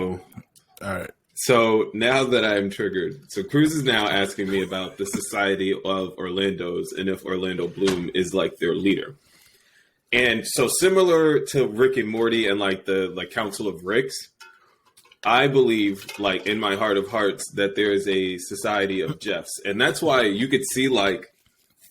All right. So now that I'm triggered, so Cruz is now asking me about the Society of Orlando's and if Orlando Bloom is like their leader. And so similar to Rick and Morty and like the Council of Ricks, I believe like in my heart of hearts that there is a Society of Jeffs. And that's why you could see like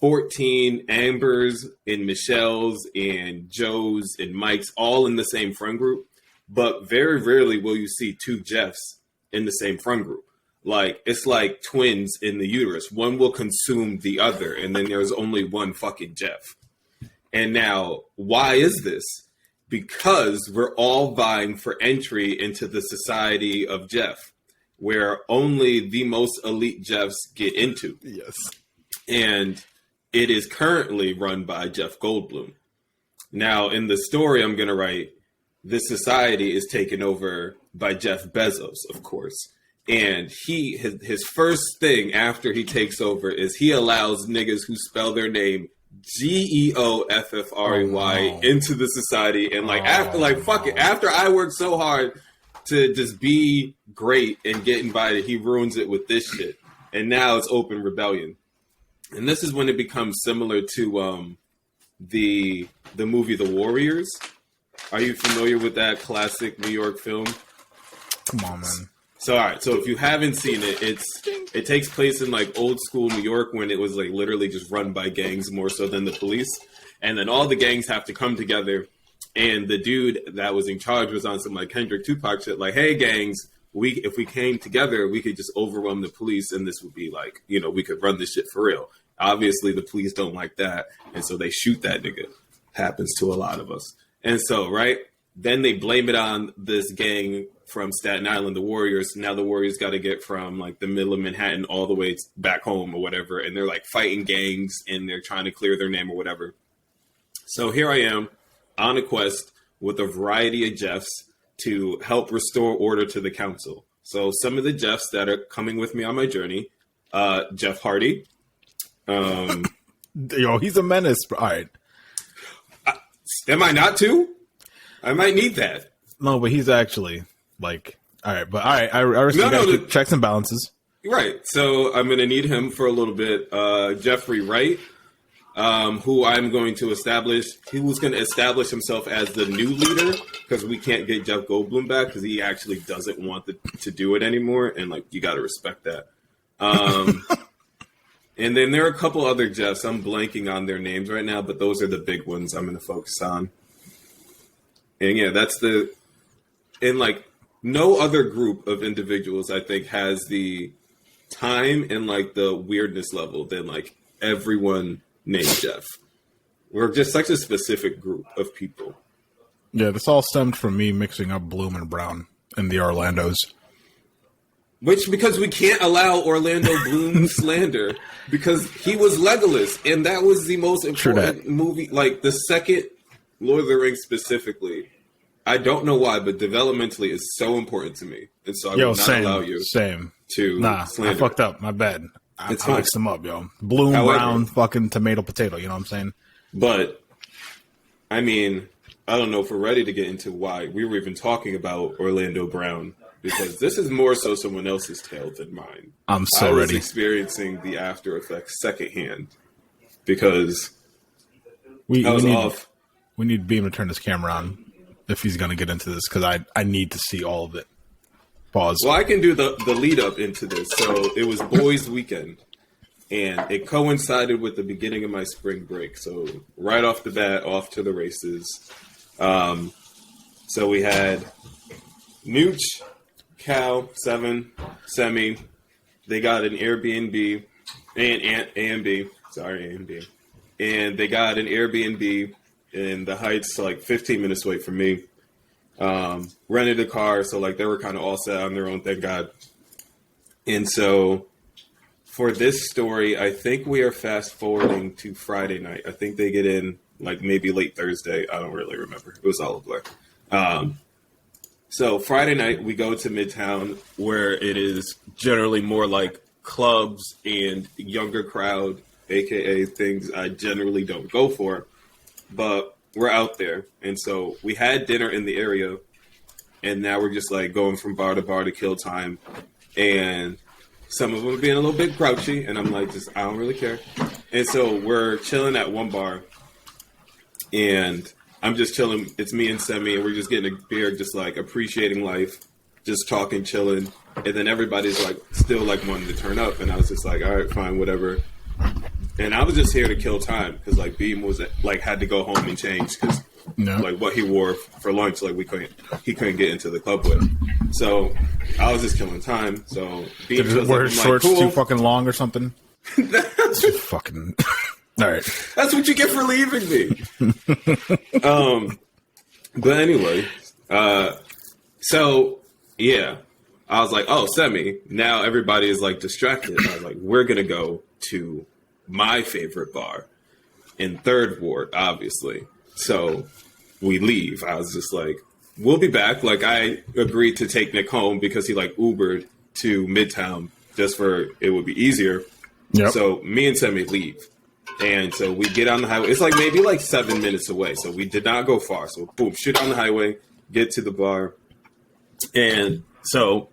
14 Ambers and Michelles and Joes and Mikes all in the same friend group. But very rarely will you see two Jeffs in the same friend group. Like, it's like twins in the uterus. One will consume the other, and then there's only one fucking Jeff. And now, why is this? Because we're all vying for entry into the Society of Jeff, where only the most elite Jeffs get into. Yes. And it is currently run by Jeff Goldblum. Now, in the story I'm going to write, this society is taken over by Jeff Bezos, of course. And his first thing after he takes over is he allows niggas who spell their name Geoffrey into the society. And like after I worked so hard to just be great and get invited, he ruins it with this shit. And now it's open rebellion. And this is when it becomes similar to the movie The Warriors. Are you familiar with that classic New York film? Come on, man. So, all right. So if you haven't seen it, it takes place in like old school New York when it was like literally just run by gangs more so than the police. And then all the gangs have to come together. And the dude that was in charge was on some like Kendrick Tupac shit. Like, hey, gangs, if we came together, we could just overwhelm the police. And this would be like, we could run this shit for real. Obviously, the police don't like that. And so they shoot that nigga. Happens to a lot of us. And so, right, then they blame it on this gang from Staten Island, the Warriors. Now the Warriors got to get from like the middle of Manhattan all the way back home or whatever. And they're like fighting gangs and they're trying to clear their name or whatever. So here I am on a quest with a variety of Jeffs to help restore order to the council. So some of the Jeffs that are coming with me on my journey, Jeff Hardy. Yo, he's a menace. All right. Am I not too? I might need that. No, but he's actually like, all right. But all right, I respect checks and balances. Right. So I'm going to need him for a little bit. Jeffrey Wright, who I'm going to establish. He was going to establish himself as the new leader because we can't get Jeff Goldblum back because he actually doesn't want to do it anymore. And like, you got to respect that. And then there are a couple other Jeffs. I'm blanking on their names right now, but those are the big ones I'm going to focus on. And yeah, and like no other group of individuals, I think, has the time and like the weirdness level than like everyone named Jeff. We're just such a specific group of people. Yeah, this all stemmed from me mixing up Bloom and Brown in the Orlandos. Because we can't allow Orlando Bloom slander because he was Legolas and that was the most important movie. Like the second Lord of the Rings specifically, I don't know why, but developmentally is so important to me. And so I will not allow you to slander. I fucked up. My bad. I mixed them up, yo. Bloom, Brown, fucking tomato, potato. You know what I'm saying? But, I mean, I don't know if we're ready to get into why we were even talking about Orlando Brown. Because this is more so someone else's tale than mine. I was experiencing the after effects secondhand because we need Beam to turn his camera on if he's going to get into this because I need to see all of it. Pause. Well, I can do the lead up into this. So it was Boys Weekend, and it coincided with the beginning of my spring break. So right off the bat, off to the races. So we had Nooch, Cal, Seven, Semi. They got an Airbnb and A&B. Sorry, A&B. And they got an Airbnb in the Heights, like 15 minutes away from me. Rented a car, so like they were kind of all set on their own, thank God. And so for this story, I think we are fast forwarding to Friday night. I think they get in like maybe late Thursday. I don't really remember. It was all a blur. So Friday night, we go to Midtown, where it is generally more like clubs and younger crowd, a.k.a. things I generally don't go for. But we're out there. And so we had dinner in the area. and now we're just like going from bar to bar to kill time, and some of them are being a little bit grouchy, and I'm like, I don't really care. And so we're chilling at one bar, and I'm just chilling. It's me and Semi, and we're just getting a beer, just like appreciating life, just talking, chilling. And then everybody's like still like wanting to turn up, and I was just like, all right, fine, whatever. And I was just here to kill time because like Beam was like had to go home and change because like what he wore for lunch, like he couldn't get into the club with. So I was just killing time. So Beam did wear his shorts too fucking long or something? That's just fucking. All right, that's what you get for leaving me. But anyway, so yeah, I was like, oh, Semi. Now everybody is like distracted. I was like, we're gonna go to my favorite bar in Third Ward, obviously. So we leave. I was just like, we'll be back. Like I agreed to take Nick home because he like Ubered to Midtown just for it would be easier. Yep. So me and Semi leave. And so we get on the highway. It's like maybe like 7 minutes away. So we did not go far. So boom, shoot on the highway, get to the bar. And so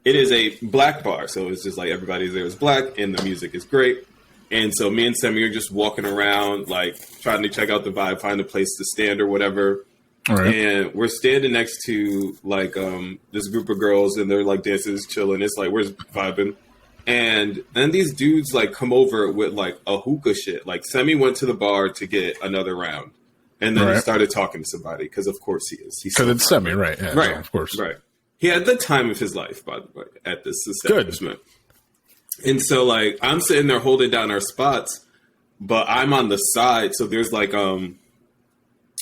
it is a black bar. So it's just like everybody there is black and the music is great. And so me and Semi are just walking around, like trying to check out the vibe, find a place to stand or whatever. All right. And we're standing next to like this group of girls, and they're like dancing, chilling. It's like we're vibing, and then these dudes like come over with like a hookah shit. Like Semi went to the bar to get another round, and then he started talking to somebody because of course he is. Because it's Semi, right? Yeah, right, no, of course, right. He had the time of his life, by the way, at this establishment. Good. And so, like, I'm sitting there holding down our spots, but I'm on the side. So there's, like, a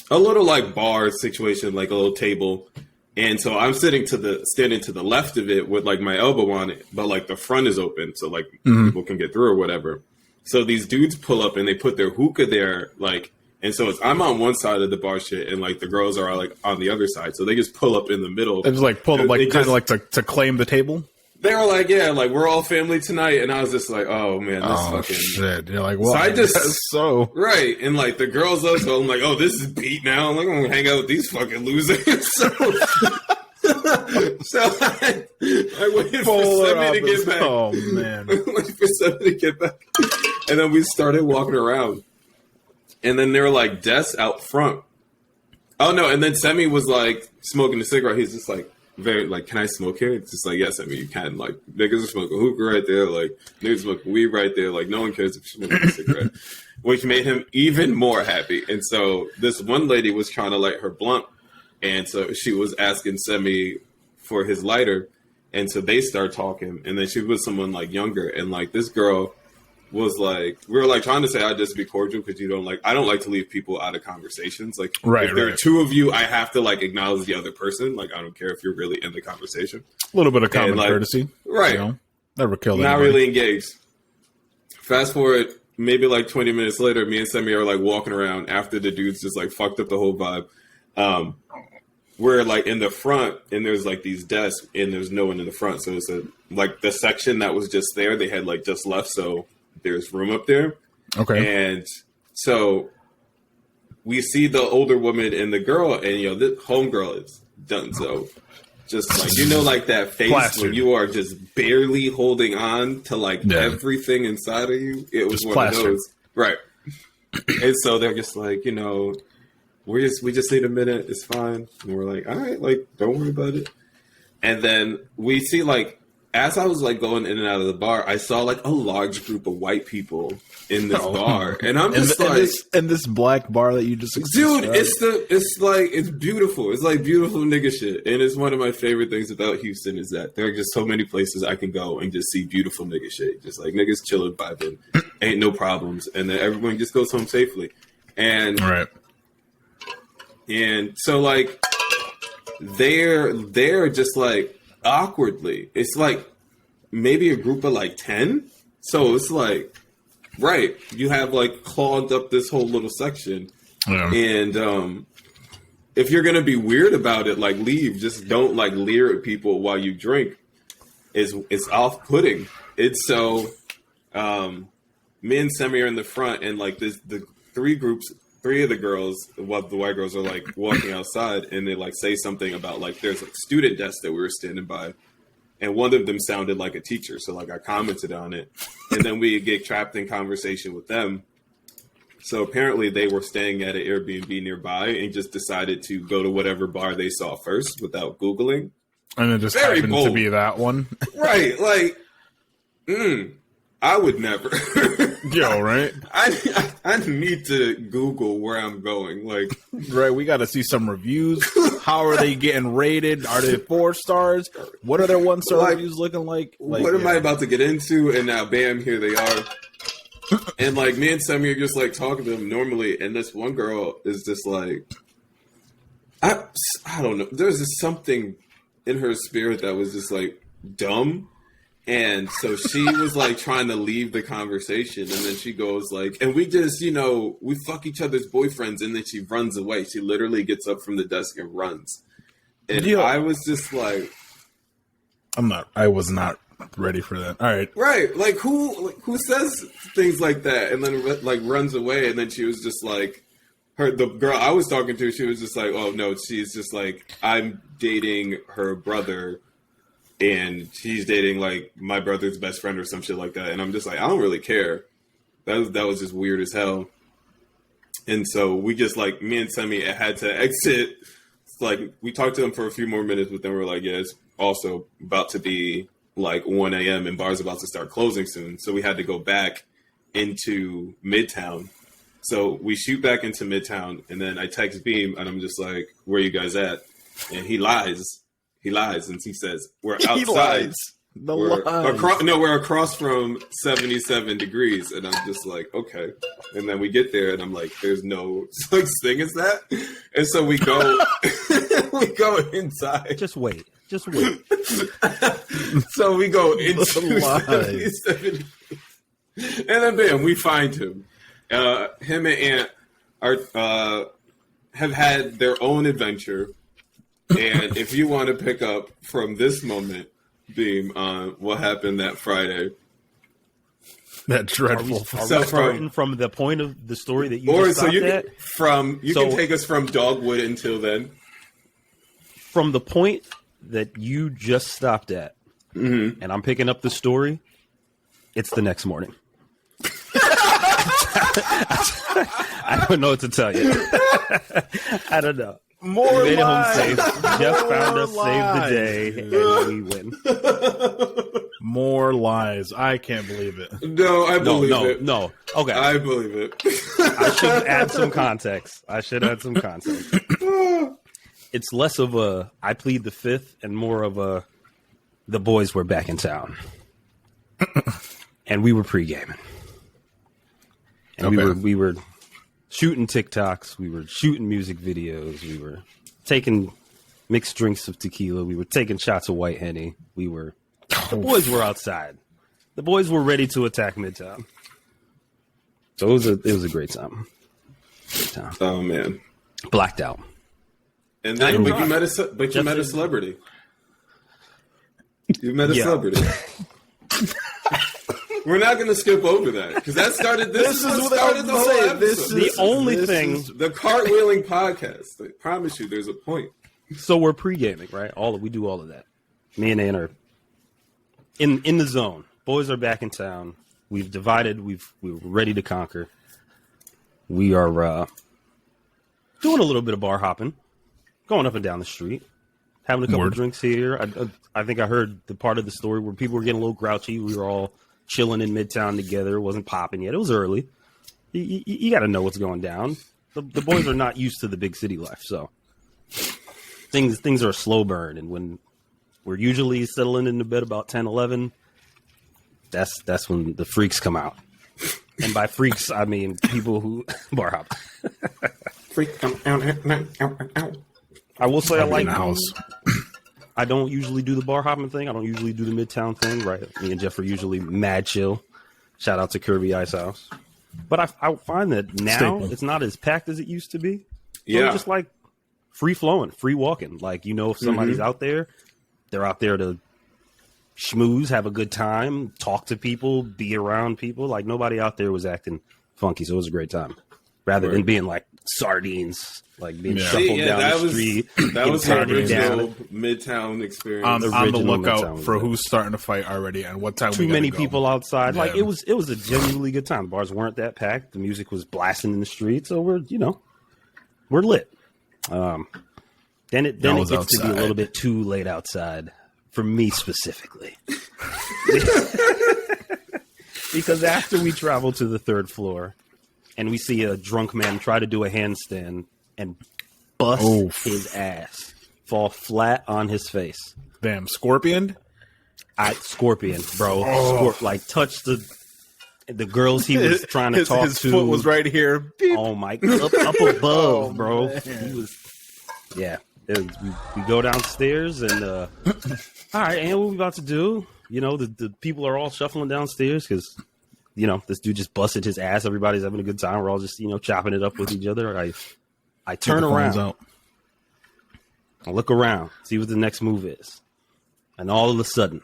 little, like, bar situation, like a little table. And so I'm standing to the left of it with, like, my elbow on it. But, like, the front is open. So, like, people can get through or whatever. So these dudes pull up and they put their hookah there, like, and so I'm on one side of the bar shit, and, like, the girls are, like, on the other side. So they just pull up in the middle. It was, like, pulled up, like, kind of like to claim the table? They were like, yeah, like, we're all family tonight. And I was just like, oh, man, this fucking... shit. You're like, well, so I just... so... Right. And, like, the girls also, I'm like, oh, this is beat now. I'm like, I'm going to hang out with these fucking losers. so I waited for Semi to get back. Oh, man. I waited for Semi to get back. And then we started walking around. And then there were, like, desks out front. Oh, no. And then Semi was, like, smoking a cigarette. He's just like... very like, can I smoke here? It's just like, yes, I mean, you can. Like, niggas are smoking hookah right there. Like, niggas smoking weed right there. Like, no one cares if you're smoking a cigarette, which made him even more happy. And so this one lady was trying to light her blunt, and so she was asking Semi for his lighter, and so they start talking, and then she was someone like younger, and like this girl was like, we were like trying to say I'd just be cordial because I don't like to leave people out of conversations. Like, if there are two of you, I have to like acknowledge the other person. Like, I don't care if you're really in the conversation. A little bit of common courtesy, right? You know, never killed not anybody. Really engaged. Fast forward, maybe like 20 minutes later, me and Semi are like walking around after the dudes just like fucked up the whole vibe. We're like in the front, and there's like these desks, and there's no one in the front. So it's like the section that was just there, they had like just left. So there's room up there. Okay. And so we see the older woman and the girl, and, you know, the homegirl is done. So just like, you know, like that face when you are just barely holding on to like everything inside of you. It was just one of those. Right. And so they're just like, you know, we just need a minute. It's fine. And we're like, all right, like, don't worry about it. And then we see like, as I was like going in and out of the bar, I saw like a large group of white people in this bar, and I'm just in this black bar that you just dude, it's beautiful. It's like beautiful nigga shit, and it's one of my favorite things about Houston is that there are just so many places I can go and just see beautiful nigga shit, just like niggas chilling, vibing, ain't no problems, and then everyone just goes home safely, and and so like they're just like. Awkwardly, it's like maybe a group of like 10. So it's like, right, you have like clogged up this whole little section. And if you're gonna be weird about it, like leave. Just don't like leer at people while you drink. It's off-putting. It's so me and Semi are in the front, and like the three of the girls, the white girls, are like walking outside, and they like say something about like there's a student desk that we were standing by, and one of them sounded like a teacher. So like I commented on it, and then we get trapped in conversation with them. So apparently they were staying at an Airbnb nearby and just decided to go to whatever bar they saw first without Googling. And it just happened to be that one. Right. Like, I would never. Yo, right? I need to Google where I'm going. Like, right, we got to see some reviews. How are they getting rated? Are they 4 stars? What are their 1-star reviews looking like? What am I about to get into? And now, bam, here they are. And like me and Sammy are just like talking to them normally, and this one girl is just like, I don't know. There's just something in her spirit that was just like dumb. And so she was like trying to leave the conversation, and then she goes like, and we just, we fuck each other's boyfriends, and then she runs away. She literally gets up from the desk and runs. And I was just like, I was not ready for that. All right. Right. Like who says things like that and then like runs away, and then she was just like, the girl I was talking to, she was just like, oh no, she's just like, I'm dating her brother, and she's dating like my brother's best friend or some shit like that. And I'm just like, I don't really care. That was just weird as hell. And so we just like, me and Semi had to exit. It's like we talked to them for a few more minutes, but then we're like, yeah, it's also about to be like 1 a.m. and bars about to start closing soon. So we had to go back into Midtown. So we shoot back into Midtown, and then I text Beam, and I'm just like, where you guys at? And he lies. And he says, we're outside. He lies. We're across from 77 degrees. And I'm just like, okay. And then we get there, and I'm like, there's no such thing as that. And so we go, we go inside. Just wait. So we go into 77. And then bam, we find him. Him and Ant have had their own adventure. And if you want to pick up from this moment, Beam, on what happened that Friday. That dreadful. Are we starting from the point of the story that you just stopped at? You can take us from Dogwood until then. From the point that you just stopped at, and I'm picking up the story, it's the next morning. I don't know what to tell you. I don't know. More lies. Made it home safe. Jeff found us, saved the day, and we win. More lies. I can't believe it. No, I believe it. No. Okay. I believe it. I should add some context. It's less of a I plead the fifth and more of a the boys were back in town. And we were pre-gaming. And we were shooting TikToks, we were shooting music videos, we were taking mixed drinks of tequila, we were taking shots of white Henny. The boys were outside. The boys were ready to attack Midtown. So it was a great time. Oh man. Blacked out. And then you met a celebrity. You met a celebrity. We're not going to skip over that because that started. This is what started the whole episode. This is the only thing. The cartwheeling podcast. I promise you, there's a point. So we're pre-gaming, right? We do all of that. Me and Ann are in the zone. Boys are back in town. We've divided. We're ready to conquer. We are doing a little bit of bar hopping, going up and down the street, having a couple of drinks here. I think I heard the part of the story where people were getting a little grouchy. We were all chilling in Midtown together. It wasn't popping yet. It was early. You got to know what's going down. The boys are not used to the big city life, so things are a slow burn. And when we're usually settling into bed about 10, 11, that's when the freaks come out. And by freaks, I mean people who bar hop. Freak come out. I will say I like house. I don't usually do the bar hopping thing. I don't usually do the Midtown thing, right? Me and Jeff are usually mad chill. Shout out to Kirby Ice House. But I find that now it's not as packed as it used to be. So yeah. It's just like free flowing, free walking. Like, if somebody's out there, they're out there to schmooze, have a good time, talk to people, be around people. Like, nobody out there was acting funky, so it was a great time. Rather than being like sardines, like being shuffled down the street. That was the original Midtown experience. On the lookout for who's starting to fight already and what time. Too many people outside. Yeah. Like it was a genuinely good time. The bars weren't that packed. The music was blasting in the street, so we're lit. Then it gets outside. To be a little bit too late outside for me specifically. Because after we travel to the third floor and we see a drunk man try to do a handstand and bust his ass, fall flat on his face. Damn, Scorpion? Scorpion, bro. Touched the girls he was trying to talk to. His foot was right here. Beep. Oh my, up above, bro. Man. He was, yeah. We go downstairs and, all right, and what we about to do? The people are all shuffling downstairs because, this dude just busted his ass. Everybody's having a good time. We're all just, chopping it up with each other. I turn around. I look around, see what the next move is. And all of a sudden,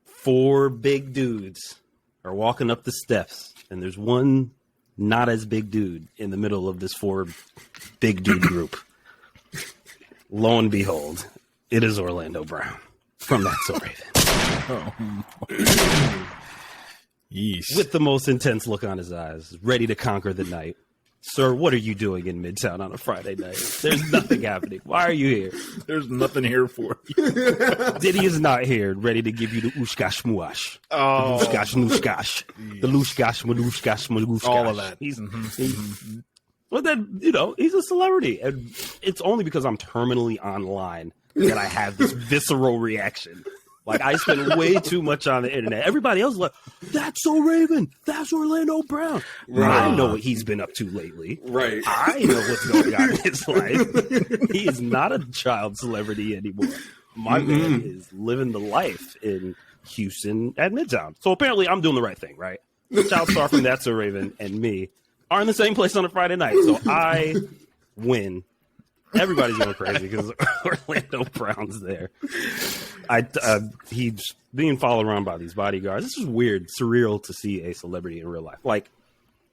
4 big dudes are walking up the steps. And there's one not as big dude in the middle of this 4 big dude group. Lo and behold, it is Orlando Brown from That's So Raven. Yeesh. With the most intense look on his eyes, ready to conquer the night. Sir, what are you doing in Midtown on a Friday night? There's nothing happening. Why are you here? There's nothing here for you. Diddy is not here, ready to give you the ooshkash muash. Oh. The ooshkash nooshkash. The looshkash madooshkash madooshkash. All of that. He's but then, he's a celebrity. And it's only because I'm terminally online that I have this visceral reaction. Like, I spend way too much on the internet. Everybody else is like, that's So Raven. That's Orlando Brown. Right. I know what he's been up to lately. Right. I know what's going on in his life. He is not a child celebrity anymore. My man is living the life in Houston at Midtown. So apparently I'm doing the right thing, right? The child star from That's So Raven and me are in the same place on a Friday night. So I win. Everybody's going crazy because Orlando Brown's there. He's being followed around by these bodyguards. This is weird, surreal to see a celebrity in real life. Like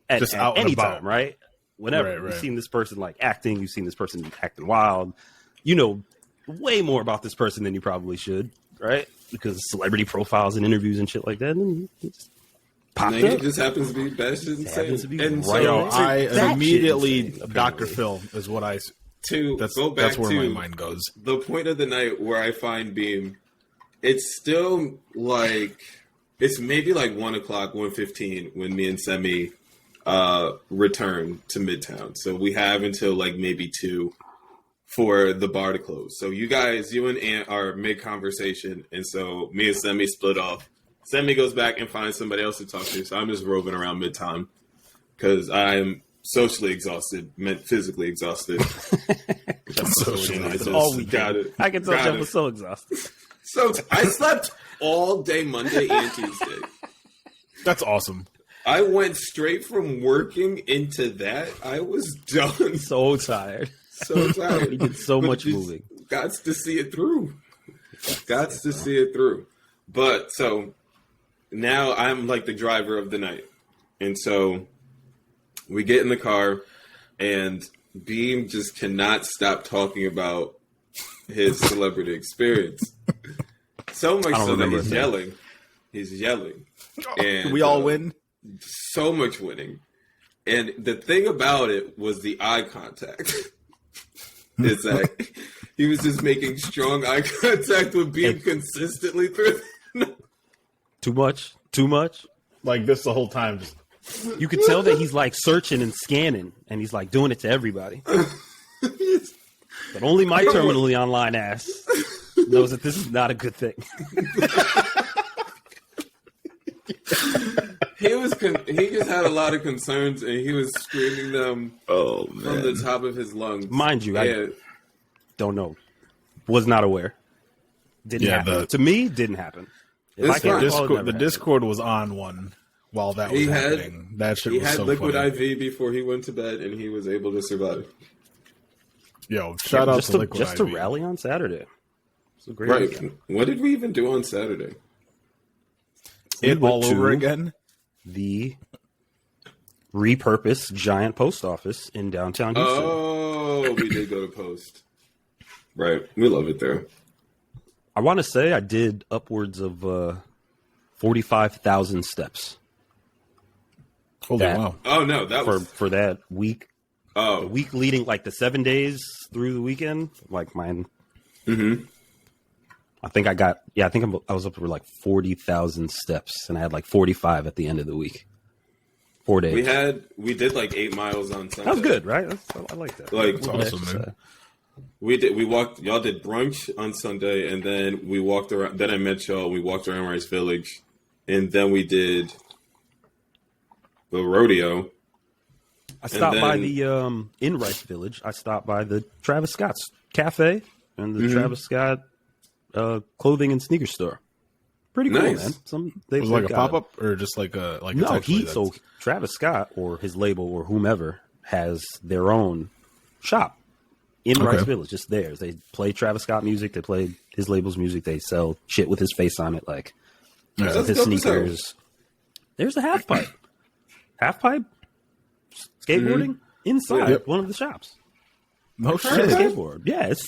at any time, right? Whenever you've seen this person like acting, you've seen this person acting wild. You know way more about this person than you probably should, right? Because celebrity profiles and interviews and shit like that. And it just happens to be best insane. And so I immediately Dr. Phil is what I. That's where my mind goes. The point of the night where I find Beam, it's still like it's maybe like 1:00, 1:15 when me and Semi return to Midtown. So we have until like maybe 2 for the bar to close. So you and Ant are mid conversation, and so me and Semi split off. Semi goes back and finds somebody else to talk to. So I'm just roving around Midtown because I'm socially exhausted, physically exhausted. All weekend. I can tell Jeff was so exhausted. So I slept all day Monday and Tuesday. That's awesome. I went straight from working into that. I was done. So tired. So tired. He did so much moving. Gots to see it through. Gots to see it through. But so now I'm like the driver of the night. And so we get in the car, and Beam just cannot stop talking about his celebrity experience. So much so that he's yelling. He's yelling. And we all win? So much winning. And the thing about it was the eye contact. It's that he was just making strong eye contact with Beam consistently through. Too much? Too much? Like this the whole time, just... You could tell that he's like searching and scanning, and he's like doing it to everybody. But only my terminally online ass knows that this is not a good thing. He just had a lot of concerns, and he was screaming them from the top of his lungs. Mind you, I don't know. Was not aware. Didn't happen. To me, didn't happen. The Discord was on one. While that was happening, that shit was so funny. He had liquid IV before he went to bed, and he was able to survive. Yo, shout out to liquid IV. Just to rally on Saturday. It's a great weekend. What did we even do on Saturday? All over again? The repurposed giant post office in downtown Houston. Oh, we did go to Post. Right. We love it there. I want to say I did upwards of 45,000 steps. Holy wow. Oh, no. That was... For that week. Oh. The week leading, like the 7 days through the weekend. Like mine. Mm-hmm. I think I was up for like 40,000 steps, and I had like 45 at the end of the week. 4 days. We did like 8 miles on Sunday. That was good, right? I like that. Like, That's awesome, man. Y'all did brunch on Sunday, and then we walked around. Then I met y'all. We walked around Rice Village, and then we did the rodeo. I stopped by the in Rice Village. I stopped by the Travis Scott's cafe and the Travis Scott clothing and sneaker store. Pretty cool, Nice. man. It was like a pop up or just like a no. So Travis Scott or his label or whomever has their own shop in Rice Village, just theirs. They play Travis Scott music. They play his label's music. They sell shit with his face on it, like his sneakers. There's a half pipe skateboarding inside one of the shops. No shit. Skateboard. Yeah, it's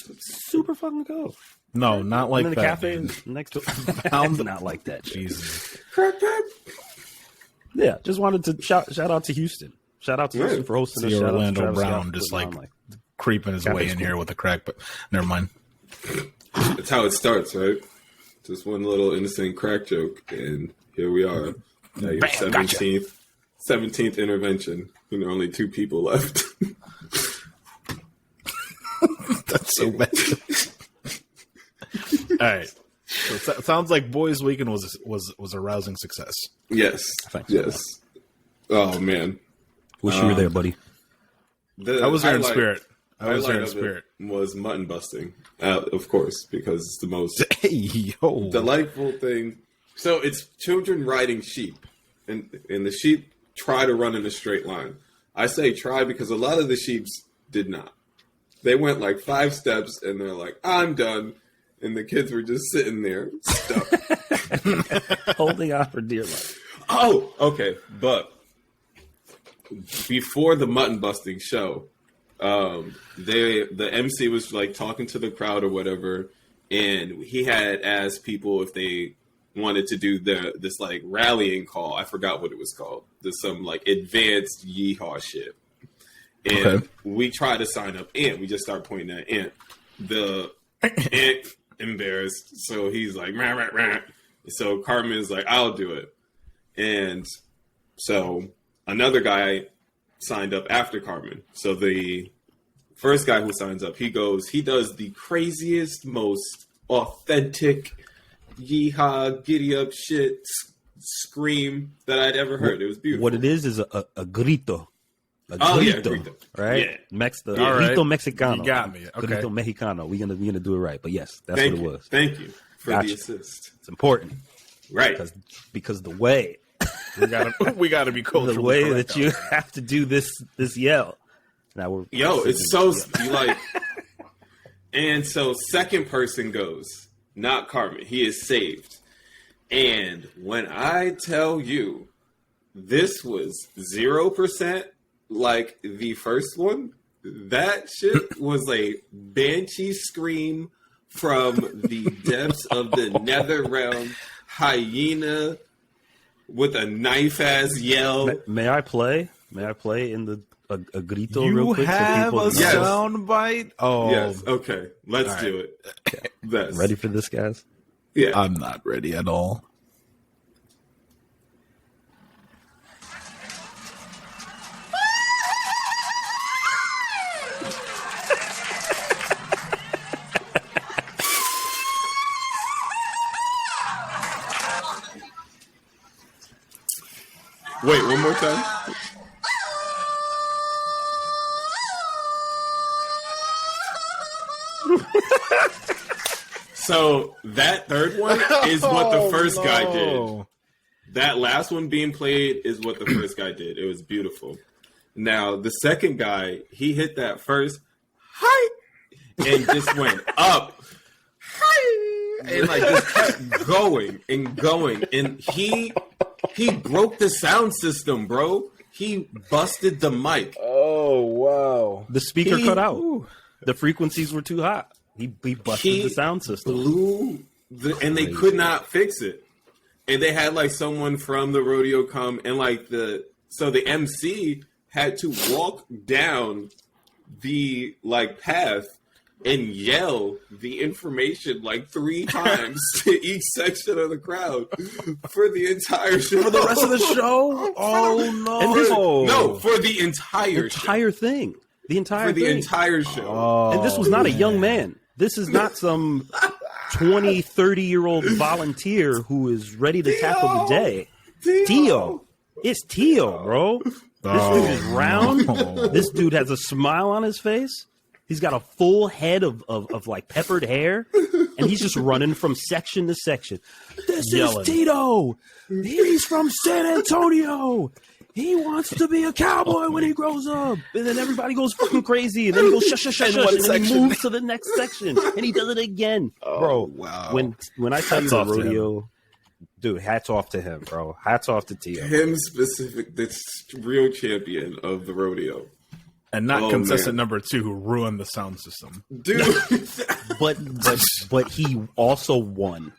super fucking cool. No, not like the that. cafe next to it. Not like that. Jesus. Yeah, just wanted to shout out to Houston. Shout out to Houston for hosting us. See Shout Orlando out to Travis Brown Scott just putting like on, creeping his way in here with a crack, but never mind. That's how it starts, right? Just one little innocent crack joke, and here we are. Now your 17th intervention, and there are only 2 people left. That's so bad. All right. So it sounds like Boys Weekend was a rousing success. Yes. Yes. Oh man. Wish you were there, buddy. I was there in spirit. I was there in Highlight of spirit. it was mutton busting, of course, because it's the most yo. delightful thing. So it's children riding sheep, and the sheep try to run in a straight line. I say try because a lot of the sheeps did not. They went like 5 steps, and they're like, "I'm done," and the kids were just sitting there stuck, holding on for dear life. Oh, okay, but before the mutton busting show, the MC was like talking to the crowd or whatever, and he had asked people if they wanted to do this like rallying call. I forgot what it was called. There's some like advanced yeehaw shit. And we try to sign up Ant. We just start pointing at Ant. The Ant embarrassed, so he's like, rah, rah, rah. So Carmen's like, I'll do it. And so another guy signed up after Carmen. So the first guy who signs up, he does the craziest, most authentic yeehaw, giddy up shit scream that I'd ever heard. It was beautiful. What it is a grito. Grito. Right? Yeah. Grito Mexicano. You got me. Okay. Grito Mexicano. We're gonna do it right. But yes, that's Thank what you. it was. Thank you for the assist. It's important. Right. Because the way we gotta be culturally the way correct that you have to do this yell. Now it's so you like and so second person goes, not Carmen. He is saved. And when I tell you this was 0% like the first one, that shit was a banshee scream from the depths of the nether realm, hyena with a knife ass yell. May I play? May I play in the a grito You real quick? have a Yes. sound bite? Oh. Yes. Okay. Let's do it. Best. Ready for this, guys? Yeah. I'm not ready at all. Wait, one more time. So that third one is what the first guy did. That last one being played is what the first guy did. It was beautiful. Now the second guy, he hit that first, hi, and just went up, hi, and like just kept going and going, and he broke the sound system, bro. He busted the mic. Oh, wow. The speaker cut out. The frequencies were too hot. He busted the sound system. And they could not fix it. And they had like someone from the rodeo come and like the MC had to walk down the like path and yell the information like 3 times to each section of the crowd for the entire show. For the rest of the show? Oh no! For the entire thing. The entire for the thing. entire show. Oh, and this was not a young man. This is not some 20, 30-year-old volunteer who is ready to tackle the day. Tio. It's Tio, bro. This dude is round. No. This dude has a smile on his face. He's got a full head of like peppered hair, and he's just running from section to section. This is Tito. He's from San Antonio. He wants to be a cowboy when he grows up. And then everybody goes fucking crazy, and then he goes shush, shush, shush, and then he moves to the next section, and he does it again. Bro, wow. When I tell you the rodeo, dude, hats off to him, bro. Hats off to Tio. Him specific, the real champion of the rodeo. And not contestant number 2 who ruined the sound system. Dude. but he also won.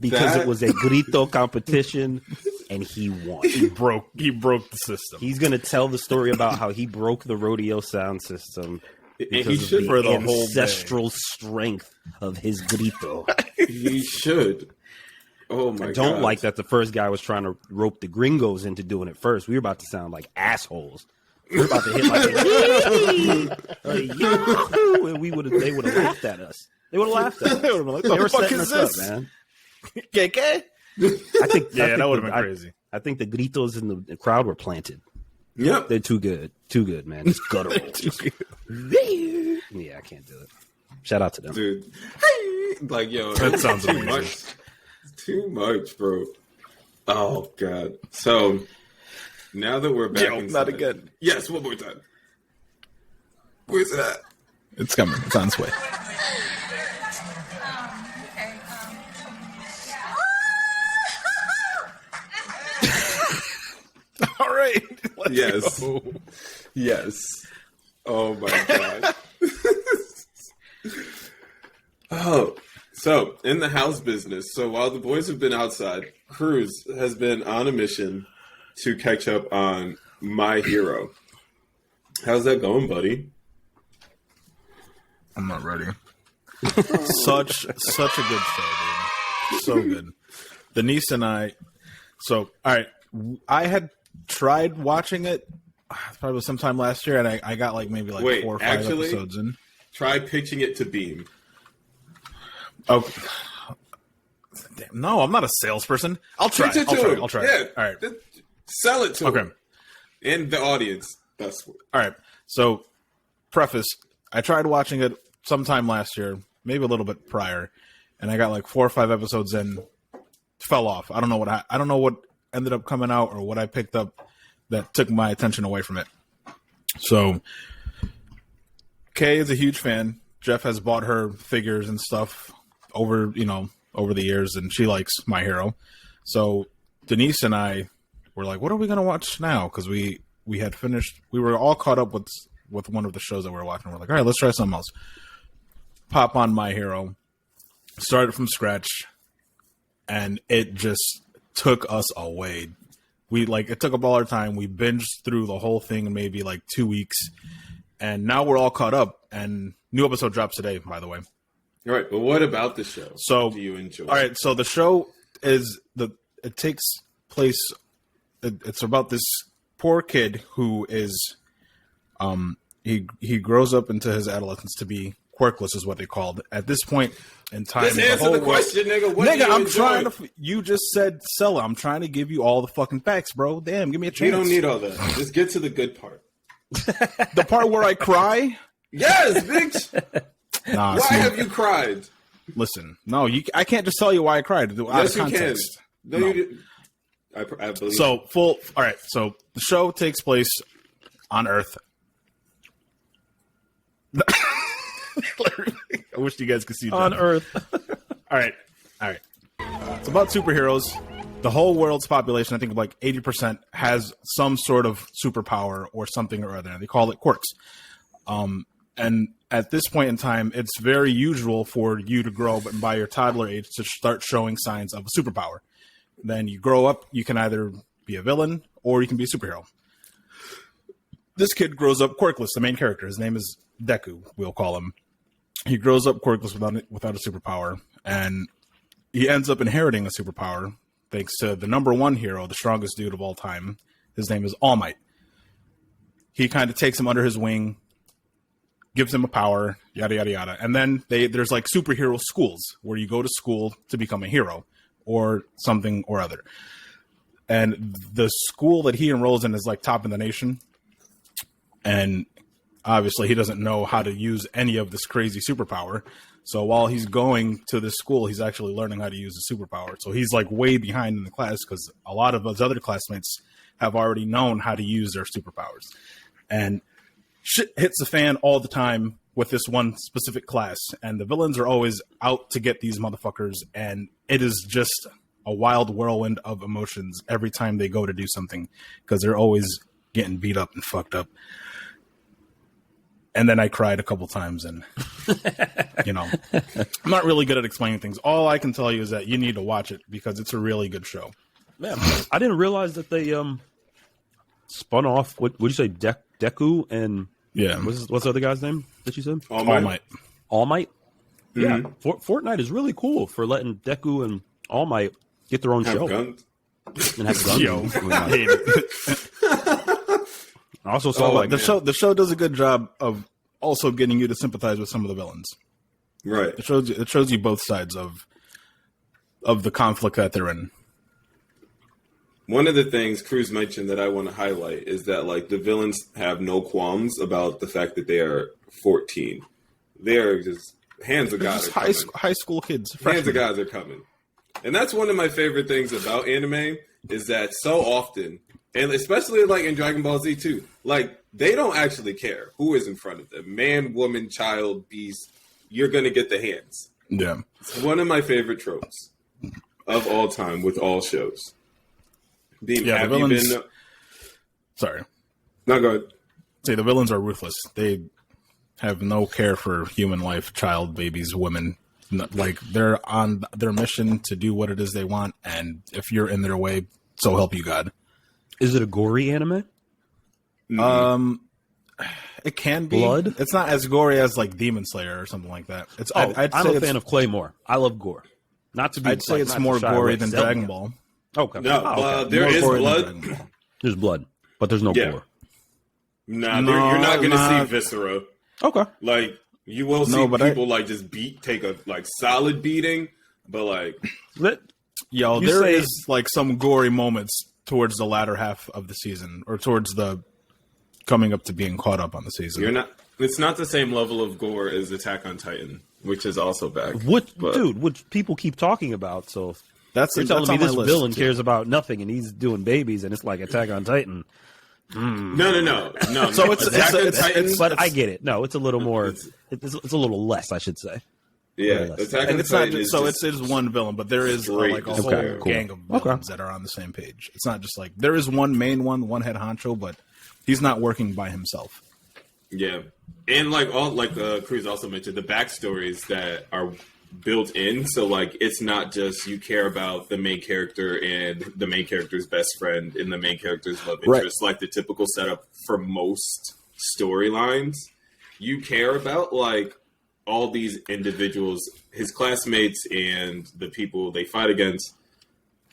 Because it was a Grito competition, and he won. He broke the system. He's going to tell the story about how he broke the rodeo sound system because he should of for the the whole ancestral strength of his Grito. He should. Oh my god! Don't like that the first guy was trying to rope the gringos into doing it first. We were about to sound like assholes. We were about to hit like they would have laughed at us. They would have laughed at us. They were setting us up, man. KK? I think that would have been crazy. I think the gritos in the crowd were planted. Yep, they're too good, man. Just guttural. Yeah, I can't do it. Shout out to them, dude. Like, yo, that sounds too much. Too much, bro. Oh god. So now that we're back, not again. Yes, one more time. Where's it at? It's coming. It's on its way. All right. Yes. Go. Yes. Oh my god. Oh, so in the house business. So while the boys have been outside, Cruz has been on a mission to catch up on My Hero. How's that going, buddy? I'm not ready. Such a good show, dude. So good. Denise and I. So, all right. I had tried watching it probably sometime last year, and I got maybe 4 or 5 episodes in. Try pitching it to Beam. Oh, damn, no! I'm not a salesperson. I'll try. I'll try. Yeah. All right. Sell it to him. And the audience. That's what. All right. So, preface: I tried watching it sometime last year, maybe a little bit prior, and I got 4 or 5 episodes in. Fell off. I don't know what ended up coming out or what I picked up that took my attention away from it. So, Kay is a huge fan. Jeff has bought her figures and stuff over the years, and she likes My Hero. So Denise and I were like, what are we going to watch now? Because we had finished, we were all caught up with one of the shows that we were watching. We're like, all right, let's try something else. Pop on My Hero. Started from scratch, and it just took us away. It took up all our time. We binged through the whole thing in maybe 2 weeks, and now we're all caught up, and new episode drops today, by the way. All right, but what about the show? So, do you enjoy? All right, so the show it takes place. It's about this poor kid who is, he grows up into his adolescence to be quirkless, is what they called at this point in time. Just answer the question, nigga. What do you I'm enjoy? trying to. You just said sell it. I'm trying to give you all the fucking facts, bro. Damn, give me a chance. You don't need all that. Just get to the good part. The part where I cry. Yes, bitch. Nah, why have you cried? Listen, no, I can't just tell you why I cried. Yes, you can. No, you didn't. I believe. So all right. So the show takes place on Earth. I wish you guys could see on that. Earth. All right. It's about superheroes. the whole world's population, I think like 80% has some sort of superpower or something or other. They call it quirks. And at this point in time, it's very usual for you to grow, but by your toddler age, to start showing signs of a superpower. Then you grow up, you can either be a villain or you can be a superhero. This kid grows up quirkless, the main character. His name is Deku, we'll call him. He grows up quirkless without a superpower, and he ends up inheriting a superpower thanks to the number one hero, the strongest dude of all time. His name is All Might. He kind of takes him under his wing, gives him a power, yada, yada, yada. And then there's like superhero schools where you go to school to become a hero or something or other. And the school that he enrolls in is like top in the nation. And obviously he doesn't know how to use any of this crazy superpower. So while he's going to this school, he's actually learning how to use the superpower. So he's like way behind in the class because a lot of his other classmates have already known how to use their superpowers. And shit hits the fan all the time with this one specific class. And the villains are always out to get these motherfuckers. And it is just a wild whirlwind of emotions every time they go to do something because they're always getting beat up and fucked up. And then I cried a couple times, and, you know, I'm not really good at explaining things. All I can tell you is that you need to watch it because it's a really good show. Man, I didn't realize that they spun off, what would you say, Deku and Yeah. what's the other guy's name that you said? All Might. All Might? Mhm. Yeah. Fortnite is really cool for letting Deku and All Might get their own Have show. guns. And have guns. Yo, I hate it. I also saw like The show does a good job of also getting you to sympathize with some of the villains. Right. It shows you both sides of the conflict that they're in. One of the things Cruz mentioned that I want to highlight is that like the villains have no qualms about the fact that they are 14. They're just hands of God. Just high school kids. Hands Freshmen. of gods are coming. And that's one of my favorite things about anime is that so often, and especially like in Dragon Ball Z too, like they don't actually care who is in front of them. Man, woman, child, beast, you're going to get the hands. Yeah. It's one of my favorite tropes of all time with all shows. The villains. Sorry. No, go ahead. See, the villains are ruthless. They have no care for human life, child, babies, women. Like they're on their mission to do what it is they want, and if you're in their way, so help you God. is it a gory anime? It can be. Blood? It's not as gory as like Demon Slayer or something like that. It's. Oh, I'd I'm say a it's, fan of Claymore. I love gore. Not to be. I'd say like, it's not more to shy gory away than from Dragon it. Ball. Okay. No, Oh, okay. there More is gory than blood. Dragon Ball. There's blood, but there's no Yeah. gore. Nah, No, you're not going to nah. see viscera. Okay. Like you will see No, but people like just take a like solid beating, but like Yo, You there say- is like some gory moments towards the latter half of the season, or towards the coming up to being caught up on the season. you're not. It's not the same level of gore as Attack on Titan, which is also back. Which people keep talking about. So That's you're telling that's me on my this list, villain too. cares about nothing and he's doing babies and it's like Attack on Titan. No. So it's- Attack on it's- Titan. it's- But I get it. No, it's a little more. It's a little less, I should say. yeah, less. Attack And on it's not Titan just, is so just- it's one villain, but there is straight like a whole despair. Cool. gang of villains that are on the same page. It's not just like there is one main one head honcho, but he's not working by himself. Yeah, and like all like Cruz also mentioned the backstories that are built in. So like it's not just you care about the main character and the main character's best friend and the main character's love Right. interest, like the typical setup for most storylines. You care about like all these individuals, his classmates, and the people they fight against.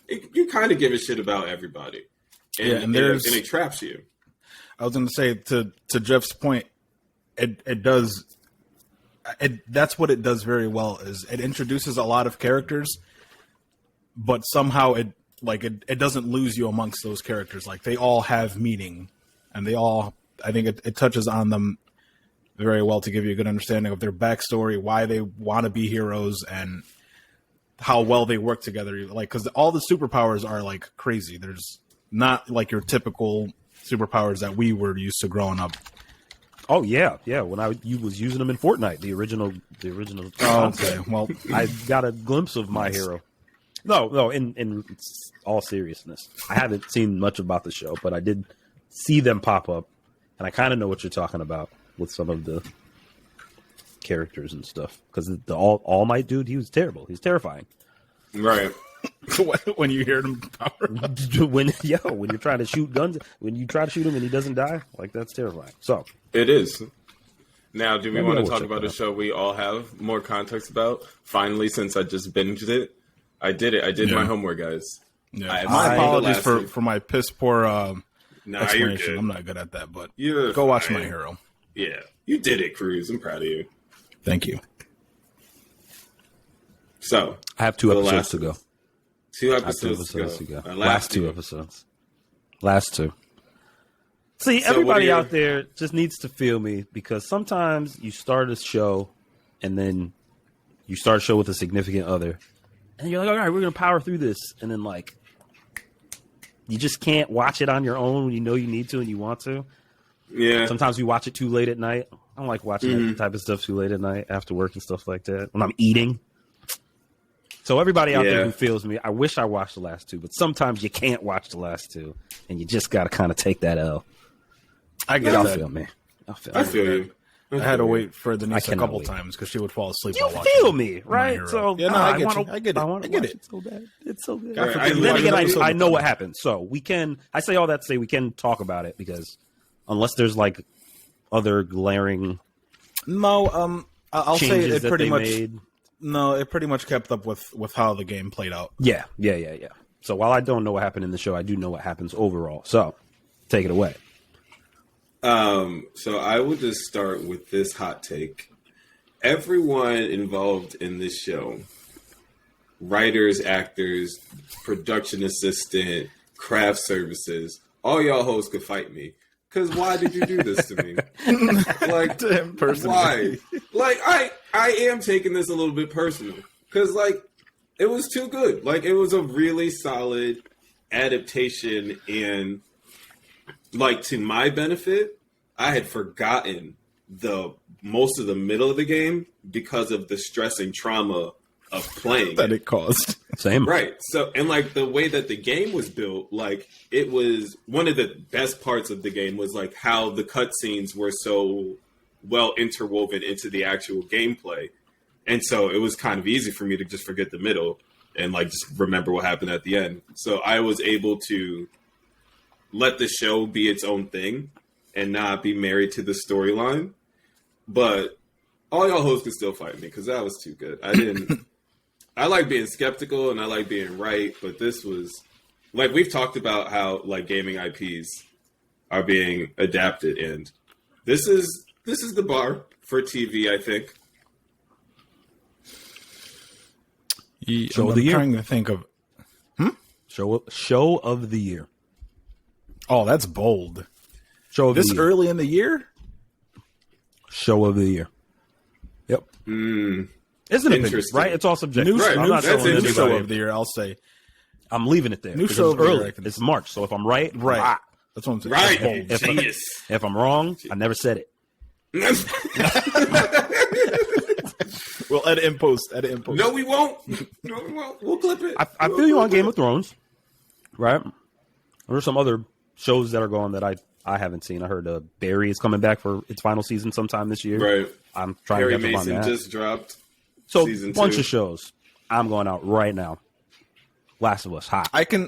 You kind of give a shit about everybody, And there's- and it traps you. I was going to say to Jeff's point, it does. That's what it does very well. Is it introduces a lot of characters, but somehow it doesn't lose you amongst those characters. Like they all have meaning, and they all. I think it touches on them very well to give you a good understanding of their backstory, why they want to be heroes, and how well they work together. Like because all the superpowers are like crazy. There's not like your typical superpowers that we were used to growing up. Oh yeah. When you was using them in Fortnite, the original. Oh, okay. Well, I got a glimpse of my hero. No. In all seriousness, I haven't seen much about the show, but I did see them pop up, and I kind of know what you're talking about with some of the characters and stuff. Because the All Might dude, he was terrible. He's terrifying. Right. When you hear him power up. when you're trying to shoot guns, when you try to shoot him and he doesn't die, like that's terrifying. So it is. Now, do we Maybe want I to will talk check about that a out. show we all have more context about? Finally, since I just binged it, I did it. I did my homework, guys. Yeah. I have My seen the apologies last for, two. for my piss poor Nah, you're explanation. good. I'm not good at that, but You're go watch fine. My Hero. Yeah, you did it, Cruz. I'm proud of you. Thank you. So I have 2 for the episodes last to go. 2 I have 2 episodes episodes to to go. go. Our Last 2 two. episodes. Last 2. See, So what everybody are your- out there just needs to feel me because sometimes you start a show and then you start a show with a significant other and you're like, all right, we're going to power through this. And then, like, you just can't watch it on your own when you know you need to and you want to. Yeah. Sometimes we watch it too late at night. I don't like watching that type of stuff too late at night after work and stuff like that. When I'm eating. So everybody out there Yeah. who feels me, I wish I watched the last 2, but sometimes you can't watch the last 2, and you just got to kind of take that L. I get Y'all that. feel me. I feel you. I had to wait for Denise a cannot couple wait. times because she would fall asleep. You while watching feel me, My right? Hero. So yeah, no, I get you. I get it. I want I to get watch it. it so bad. It's so good. God Right, forbid I you do Then watch again, an episode I know with what them. happened, so we can. I say all that to say we can talk about it because unless there's like other glaring No, I'll say changes it that pretty they much. made. No, it pretty much kept up with how the game played out. Yeah. So while I don't know what happened in the show, I do know what happens overall. So take it away. So I will just start with this hot take. Everyone involved in this show, writers, actors, production assistant, craft services, all y'all hoes could fight me. Because why did you do this to me? Like, To him personally. why? Like, I am taking this a little bit personal. Because, like, it was too good. Like, it was a really solid adaptation. And, like, to my benefit, I had forgotten most of the middle of the game because of the stress and trauma of playing That it. it caused. Same. Right. So, and like the way that the game was built, like it was one of the best parts of the game was like how the cutscenes were so well interwoven into the actual gameplay. And so it was kind of easy for me to just forget the middle and like just remember what happened at the end. So I was able to let the show be its own thing and not be married to the storyline. But all y'all hoes could still fight me because that was too good. I didn't. I like being skeptical and I like being right, but this was like we've talked about how like gaming IPs are being adapted, and this is the bar for TV. I think. Show I'm of the year. trying to think of. Show of the year. Oh, that's bold. Show of This the year. early in the year? Show of the year. Yep. It's an opinion, Interesting. right? It's all subjective. Right. I'm not That's telling interesting. Show anybody. of the year, I'll say. I'm leaving it there. New because show it's of the year, early. I can- It's March, so if I'm right, Right. ah. That's what I'm saying. Right. That's bold. Genius. If I'm wrong, I never said it. We'll edit in post. Edit in post. No, we won't. No, we won't. We'll clip it. I feel you on Game of Thrones, right? There are some other shows that are going that I haven't seen. I heard Barry is coming back for its final season sometime this year. Right. I'm trying Harry to get up on Mason that. just dropped. So season bunch 2. of shows. I'm going out right now. Last of Us, hot. I can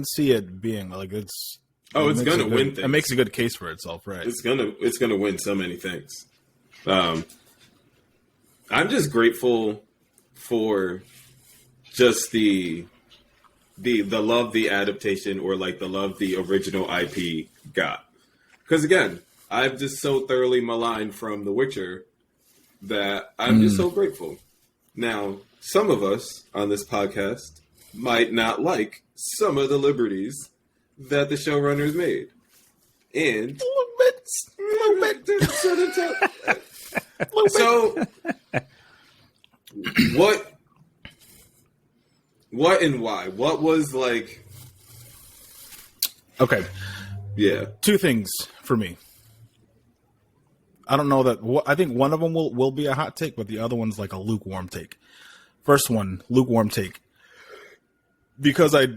see it being like it's. Oh, it it's makes gonna a good- win It things. makes a good case for itself, right? It's gonna win so many things. I'm just grateful for just the love the adaptation or like the love the original IP got. Because again, I've just so thoroughly maligned from The Witcher that I'm just so grateful. Now, some of us on this podcast might not like some of the liberties that the showrunners made. And so what and why? What was like Okay, yeah. two things for me. I don't know that. I think one of them will be a hot take, but the other one's like a lukewarm take. First one, lukewarm take. because I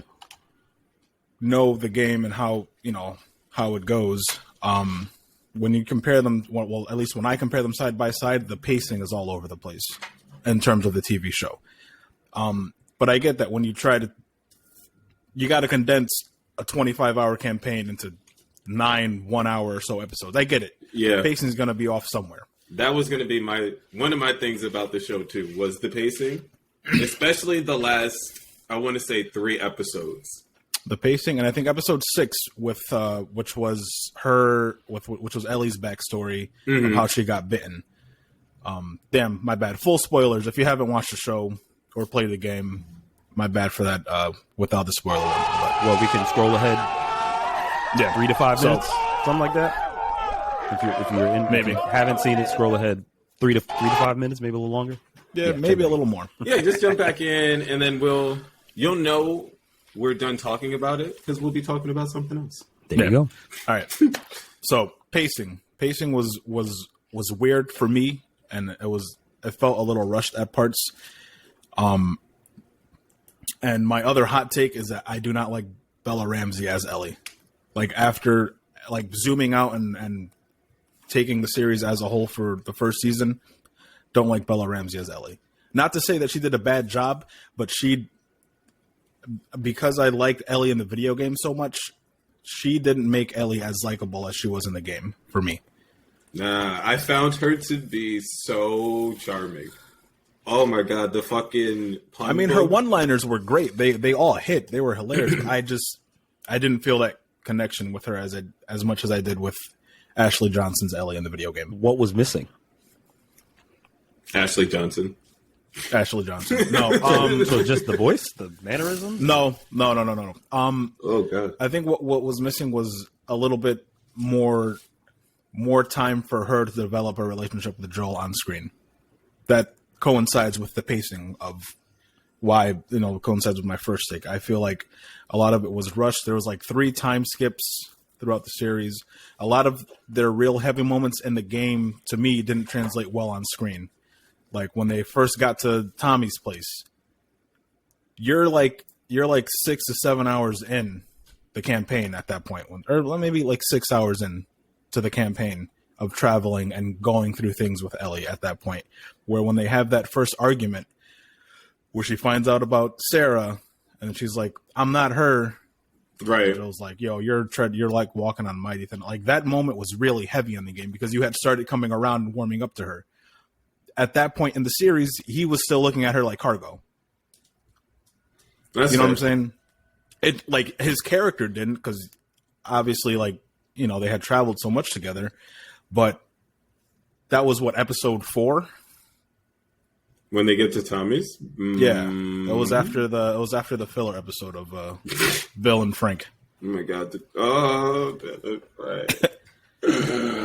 know the game and how it goes. When you compare them, well, at least when I compare them side by side, the pacing is all over the place in terms of the TV show. But I get that when you got to condense a 25-hour campaign into 9 1-hour or so episodes. I get it. Yeah, pacing is going to be off somewhere. That was going to be one of my things about the show too, was the pacing, especially the last, I want to say 3 episodes. The pacing, and I think episode 6 with which was Ellie's backstory of how she got bitten. Damn, my bad. Full spoilers. If you haven't watched the show or played the game, my bad for that. Without the spoiler, well, we can scroll ahead. Yeah, 3 to 5 minutes, something like that. If you're in, maybe if you haven't seen it, scroll ahead 3 to 5 minutes, maybe a little longer. Yeah, maybe a little more. Yeah, just jump back in, and then you'll know we're done talking about it because we'll be talking about something else. There you go. All right. So pacing was weird for me, and it felt a little rushed at parts. And my other hot take is that I do not like Bella Ramsey as Ellie. Like after zooming out and taking the series as a whole for the first season, don't like Bella Ramsey as Ellie. Not to say that she did a bad job, but because I liked Ellie in the video game so much, she didn't make Ellie as likable as she was in the game for me. Nah, I found her to be so charming. Oh my god, the fucking pun I mean, her one-liners were great. They all hit. They were hilarious. I didn't feel that connection with her as much as I did with Ashley Johnson's Ellie in the video game. What was missing? Ashley Johnson. No. So just the voice, the mannerisms? No. Oh god. I think what was missing was a little bit more time for her to develop a relationship with Joel on screen. That coincides with the pacing of why, coincides with my first take. I feel like a lot of it was rushed. There was 3 time skips throughout the series. A lot of their real heavy moments in the game, to me, didn't translate well on screen. Like when they first got to Tommy's place, you're like 6 to 7 hours in the campaign at that point, or maybe 6 hours in to the campaign of traveling and going through things with Ellie at that point, where when they have that first argument where she finds out about Sarah and she's like, I'm not her. Right. Joel's like, yo, you're like walking on mighty thin. Like that moment was really heavy in the game because you had started coming around and warming up to her. At that point in the series, he was still looking at her like cargo. That's what I'm saying? It his character didn't, because obviously they had traveled so much together. But that was episode 4? When they get to Tommy's? Yeah. It was after the filler episode of Bill and Frank. Oh my god. Right.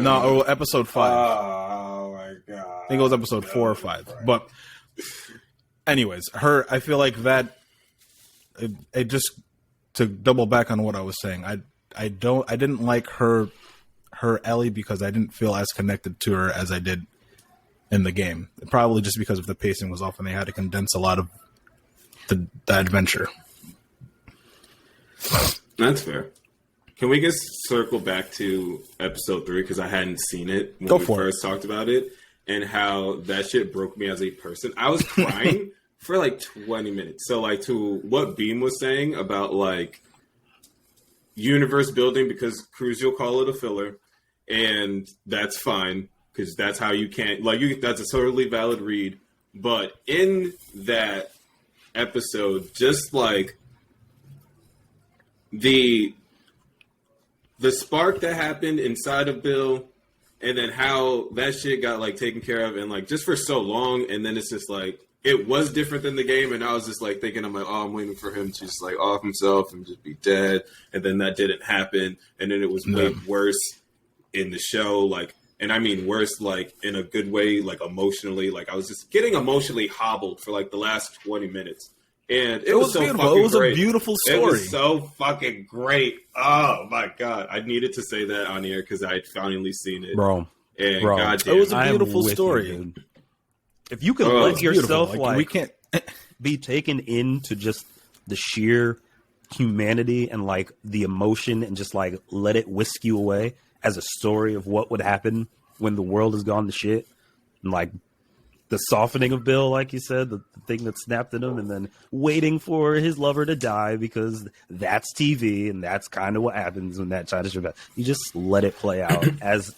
No, episode 5. Oh my god. I think it was episode 4 or 5. Right. But anyways, I feel like that it just, to double back on what I was saying, I didn't like her Ellie because I didn't feel as connected to her as I did in the game. Probably just because of the pacing was off and they had to condense a lot of the adventure. That's fair. Can we just circle back to episode 3, because I hadn't seen it when we first talked about it, and how that shit broke me as a person. I was crying for 20 minutes. So to what Beam was saying about universe building, because Crucial call it a filler, and that's fine because that's how you can't that's a totally valid read. But in that episode, just the spark that happened inside of Bill, and then how that shit got taken care of, and just for so long, and then it's just it was different than the game, and I was just thinking, I'm I'm waiting for him to just off himself and just be dead, and then that didn't happen, and then it was way worse in the show, and I mean worse in a good way, emotionally, I was just getting emotionally hobbled for the last 20 minutes. And it was so beautiful. fucking It was great. A beautiful story. It was so fucking great. Oh my god, I needed to say that on here because I had finally seen it, bro. And it goddamn, was a beautiful story. You, if you can let yourself we can't be taken into just the sheer humanity and like the emotion and just like let it whisk you away as a story of what would happen when the world has gone to shit, and like the softening of Bill, like you said, the thing that snapped at him, and then waiting for his lover to die because that's TV and that's kind of what happens when that child is your best. You just let it play out as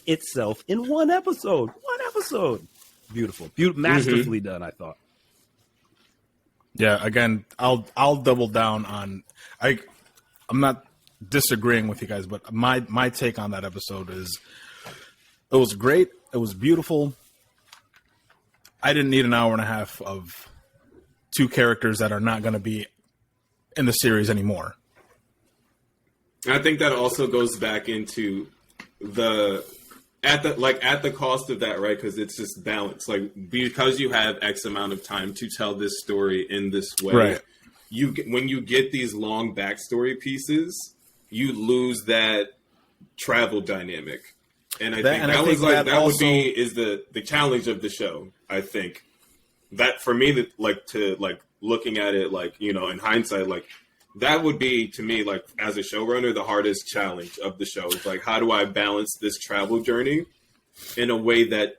itself in one episode. Beautiful, masterfully done, I thought. Yeah, again, I'll double down on I'm not disagreeing with you guys, but my take on that episode is it was great, it was beautiful. I didn't need an hour and a half of two characters that are not going to be in the series anymore. I think that also goes back into at the cost of that, right? Because it's just balance. Like, because you have X amount of time to tell this story in this way, right? When you get these long backstory pieces, you lose that travel dynamic. And I think that would be the challenge of the show. I think that for me, looking at it, in hindsight, that would be, to me, as a showrunner, the hardest challenge of the show. It's like, how do I balance this travel journey in a way that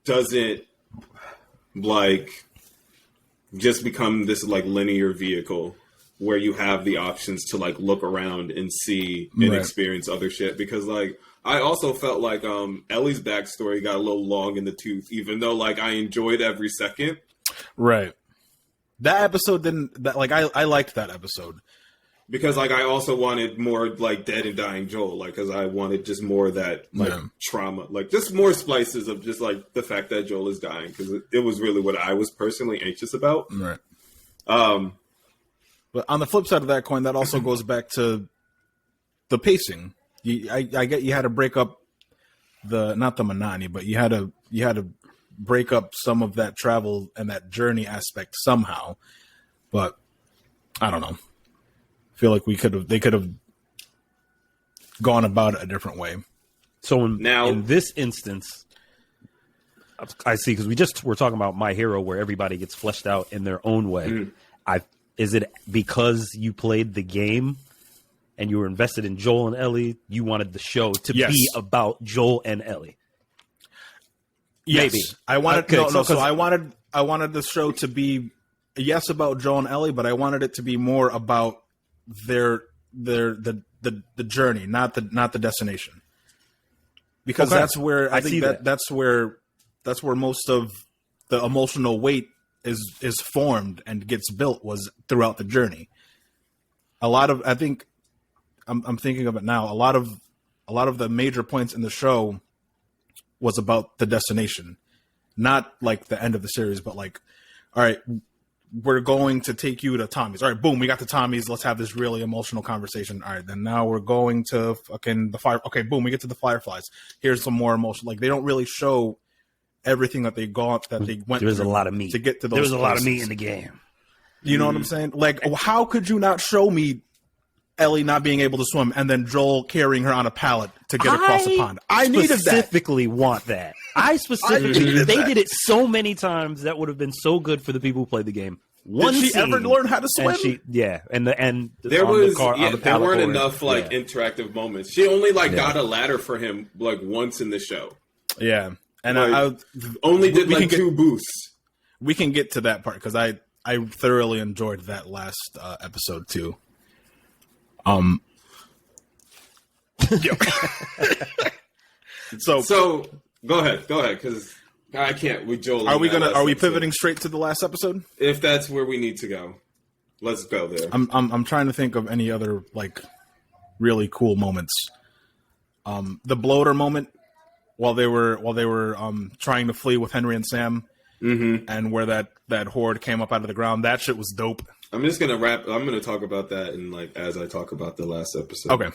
doesn't just become this linear vehicle where you have the options to look around and see and experience other shit? Because I also felt like Ellie's backstory got a little long in the tooth, even though I enjoyed every second. Right. That episode I liked that episode. Because I also wanted more dead and dying Joel, because I wanted just more of that trauma, just more splices of just the fact that Joel is dying, because it was really what I was personally anxious about. Right. But on the flip side of that coin, that also goes back to the pacing. I get you had to break up not the monotony, but you had to break up some of that travel and that journey aspect somehow. But I don't know. I feel like they could have gone about it a different way. So in this instance, I see, because we're talking about My Hero, where everybody gets fleshed out in their own way. Is it because you played the game and you were invested in Joel and Ellie, you wanted the show to be about Joel and Ellie? Yes. Maybe. I wanted So I wanted the show to be about Joel and Ellie, but I wanted it to be more about the journey, not the destination. Because that's where I think that's where most of the emotional weight is formed and gets built, was throughout the journey. I'm thinking of it now. A lot of the major points in the show was about the destination, not the end of the series, but all right, we're going to take you to Tommy's. All right, boom, we got to Tommy's. Let's have this really emotional conversation. All right, then now we're going to fucking the fire. Okay, boom, we get to the Fireflies. Here's some more emotion. They don't really show everything that they went. There's a lot of meat to get to those. There was a lot of places. meat in the game. You know what I'm saying? How could you not show me Ellie not being able to swim and then Joel carrying her on a pallet to get across the pond? I needed that. Specifically want that. They did it so many times. That would have been so good for the people who played the game. Did she ever learn how to swim? There weren't enough interactive moments. She only got a ladder for him once in the show. Yeah, and I only did 2 boosts. We can get to that part because I thoroughly enjoyed that last episode too. So go ahead, because I can't with Joel. Are we pivoting straight to the last episode? If that's where we need to go, let's go there. I'm trying to think of any other really cool moments. The bloater moment while they were trying to flee with Henry and Sam, and where that horde came up out of the ground. That shit was dope. I'm gonna talk about that in as I talk about the last episode. Okay.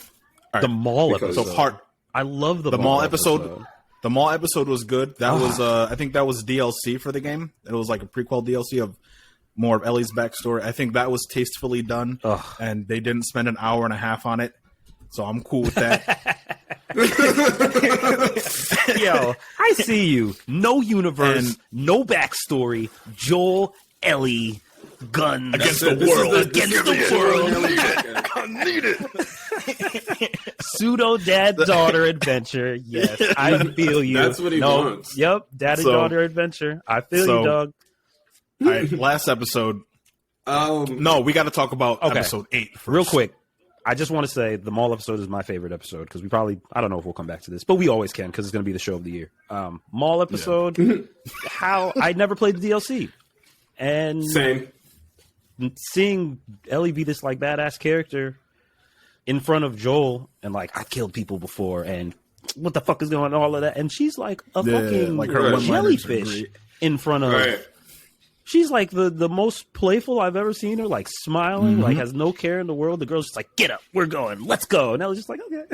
Right. The mall episode. I love the mall episode. The mall episode was good. That was I think that was DLC for the game. It was a prequel DLC of more of Ellie's backstory. I think that was tastefully done, and they didn't spend an hour and a half on it. So I'm cool with that. Yo, I see you. No universe, no backstory. Joel, Ellie, Guns Against the world. Against the world. I need it. Pseudo dad-daughter adventure. Yes, I feel you. That's what he wants. Yep, daddy-daughter adventure. I feel you, dog. All right, last episode. No, we got to talk about episode 8 first. Real quick. I just want to say the mall episode is my favorite episode because we probably, I don't know if we'll come back to this, but we always can because it's going to be the show of the year. Mall episode, how I never played the DLC. And Same. Seeing Ellie be this like badass character in front of Joel and like, I killed people before and what the fuck is going on, all of that. And she's like a fucking like her jellyfish in front of... Right. She's like the most playful I've ever seen her, like smiling, like has no care in the world. The girl's just like, get up, we're going, let's go. And I was just like, okay.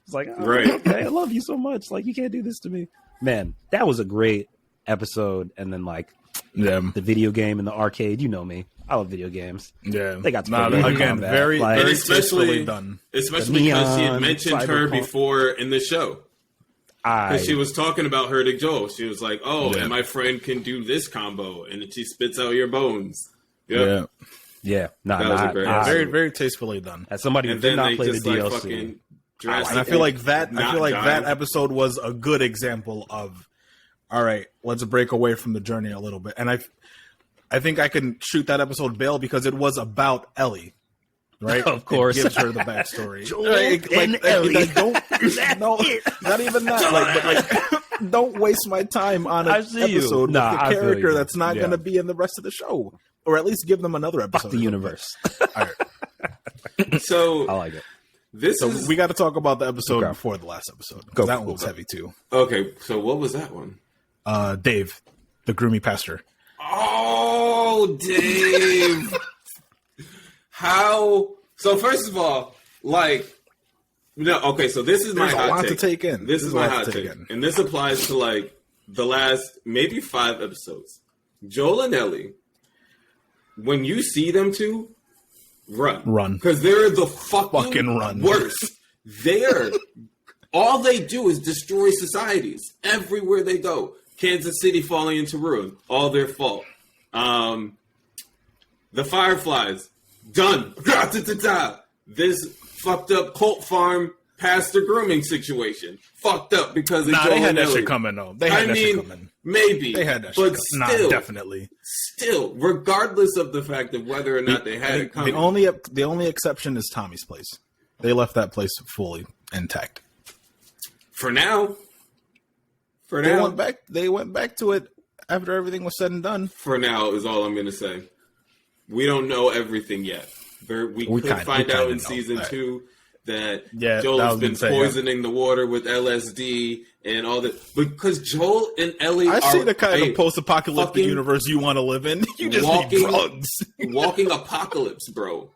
It's like, oh, right. Okay, I love you so much. Like, you can't do this to me. Man, that was a great episode. And then like the video game in the arcade, you know me. I love video games. Yeah. They got to play again, combat. very, like, very especially tastefully done. Especially because she had neon, mentioned her cyberpunk. before in the show. Because she was talking about her to Joel. She was like, oh, and my friend can do this combo. And then she spits out your bones. Yep. Yeah. That was a great episode. Very, very tastefully done. As somebody who And did then not they play the just like DLC. fucking dressed And I feel like that. not I feel like that dying. episode was a good example of, all right, let's break away from the journey a little bit. And I think I can shoot that episode bail because it was about Ellie, right? Of course. It gives her the backstory. Joel and Ellie. Not even that. Like, but like, don't waste my time on an I see you. episode Nah, with I a feel character you. that's not Yeah. going to be in the rest of the show, or at least give them another episode. Fuck the universe. All right. So I like it. this So is we got to talk about the episode Okay. before the last episode. 'Cause Go. that one was heavy too. okay. So what was that one? Dave, the groomy pastor. Oh, Dave. How? So first of all, like, no. Okay, so this is my There's a hot lot take. to take in. This There's is a my lot hot to take take, in. and this applies to like the last maybe 5 episodes. Joel and Ellie. When you see them two, run, because they're the fucking run. worst. They're all they do is destroy societies everywhere they go. Kansas City falling into ruin, all their fault. The Fireflies, done. This fucked up cult farm pastor grooming situation, fucked up because of Joel they had and that Ellie. shit coming though. They had that shit coming. Maybe They had that but shit coming. still, Definitely. Still, regardless of the fact of whether or not they had it coming, The only exception is Tommy's place. They left that place fully intact. for now. For They now, went back. They went back to it after everything was said and done. for now is all I'm going to say. We don't know everything yet. We could find out in season 2 that Joel has been poisoning the water with LSD and all that. Because Joel and Ellie I are see the kind of post-apocalyptic fucking universe you want to live in. You just need drugs. walking apocalypse, bro.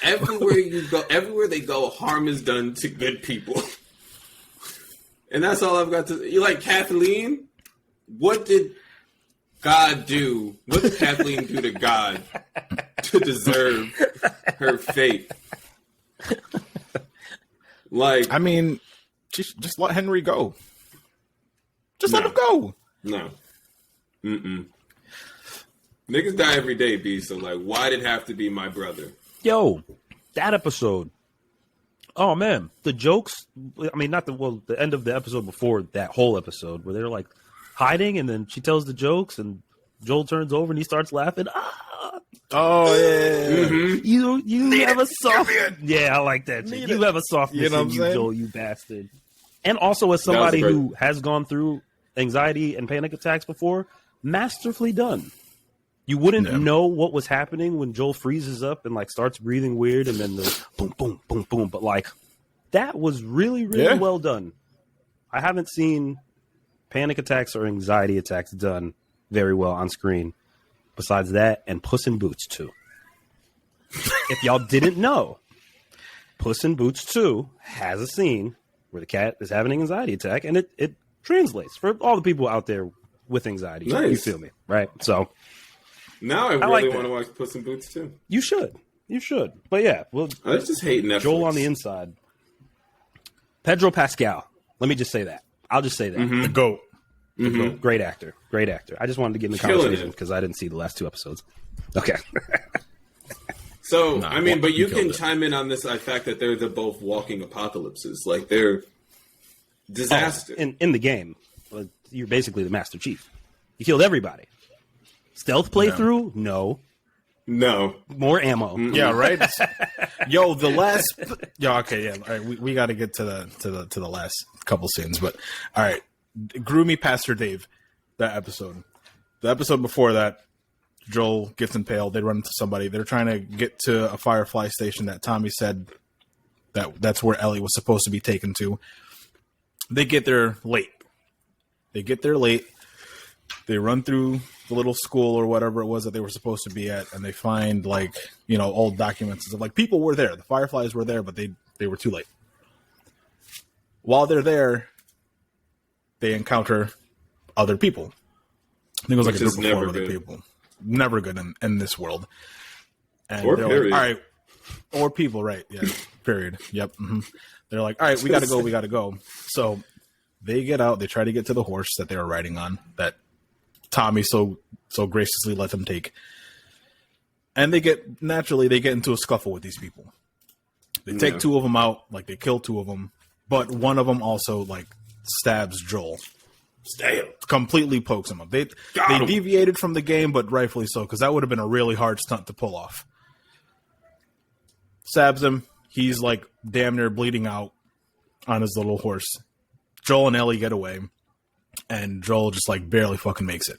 Everywhere they go, harm is done to good people. And that's all I've got to say. You like Kathleen? What did God do? What did Kathleen do to God to deserve her fate? Like, I mean, just let Henry go. Just let him go. No. Niggas die every day, B. So, like, why did it have to be my brother? Yo, that episode. Oh man, the jokes. I mean, the end of the episode before that whole episode where they're like hiding, and then she tells the jokes, and Joel turns over and he starts laughing. Ah, Oh yeah. you have a soft. Yeah, I like that. You have a softness You know what in I'm you, saying? Joel, you bastard. And also, as somebody who has gone through anxiety and panic attacks before, masterfully done. You wouldn't know what was happening when Joel freezes up and like starts breathing weird, and then the boom, boom, boom, boom. But like that was really, really well done. I haven't seen panic attacks or anxiety attacks done very well on screen. Besides that, and Puss in Boots 2. If y'all didn't know, Puss in Boots 2 has a scene where the cat is having an anxiety attack, and it translates for all the people out there with anxiety. Nice. You feel me, right? So. Now I like really that. want to watch Puss in Boots too. You should. But yeah, well, I just hate Netflix. Joel on the inside. Pedro Pascal. Let me just say that. I'll just say that. The goat. Great actor. Great actor. I just wanted to get in the conversation because I didn't see the last 2 episodes. Okay. So, but you can chime in on this fact that they're both walking apocalypses. Like, they're disaster. In the game, you're basically the Master Chief. You killed everybody. Stealth playthrough? No. More ammo. Yeah, right. Yo, the last. Yo, okay, yeah. All right, we got to get to the last couple scenes, but all right. Groomy Pastor Dave, that episode. The episode before that, Joel gets impaled. They run into somebody. They're trying to get to a Firefly station that Tommy said that's where Ellie was supposed to be taken to. They get there late. They run through the little school or whatever it was that they were supposed to be at, and they find old documents of people were there. The Fireflies were there, but they were too late. While they're there, they encounter other people. I think it was a group of 4 other people. Never good in this world. And or they're period. All right. Or people, right. Yeah, period. Yep. Mm-hmm. They're like, all right, we got to go. So they get out. They try to get to the horse that they were riding on that Tommy so graciously let them take. And they get into a scuffle with these people. They take 2 of them out. They kill 2 of them. But one of them also, stabs Joel. Completely pokes him up. They deviated from the game, but rightfully so, because that would have been a really hard stunt to pull off. Stabs him. He's damn near bleeding out on his little horse. Joel and Ellie get away, and Joel just barely fucking makes it.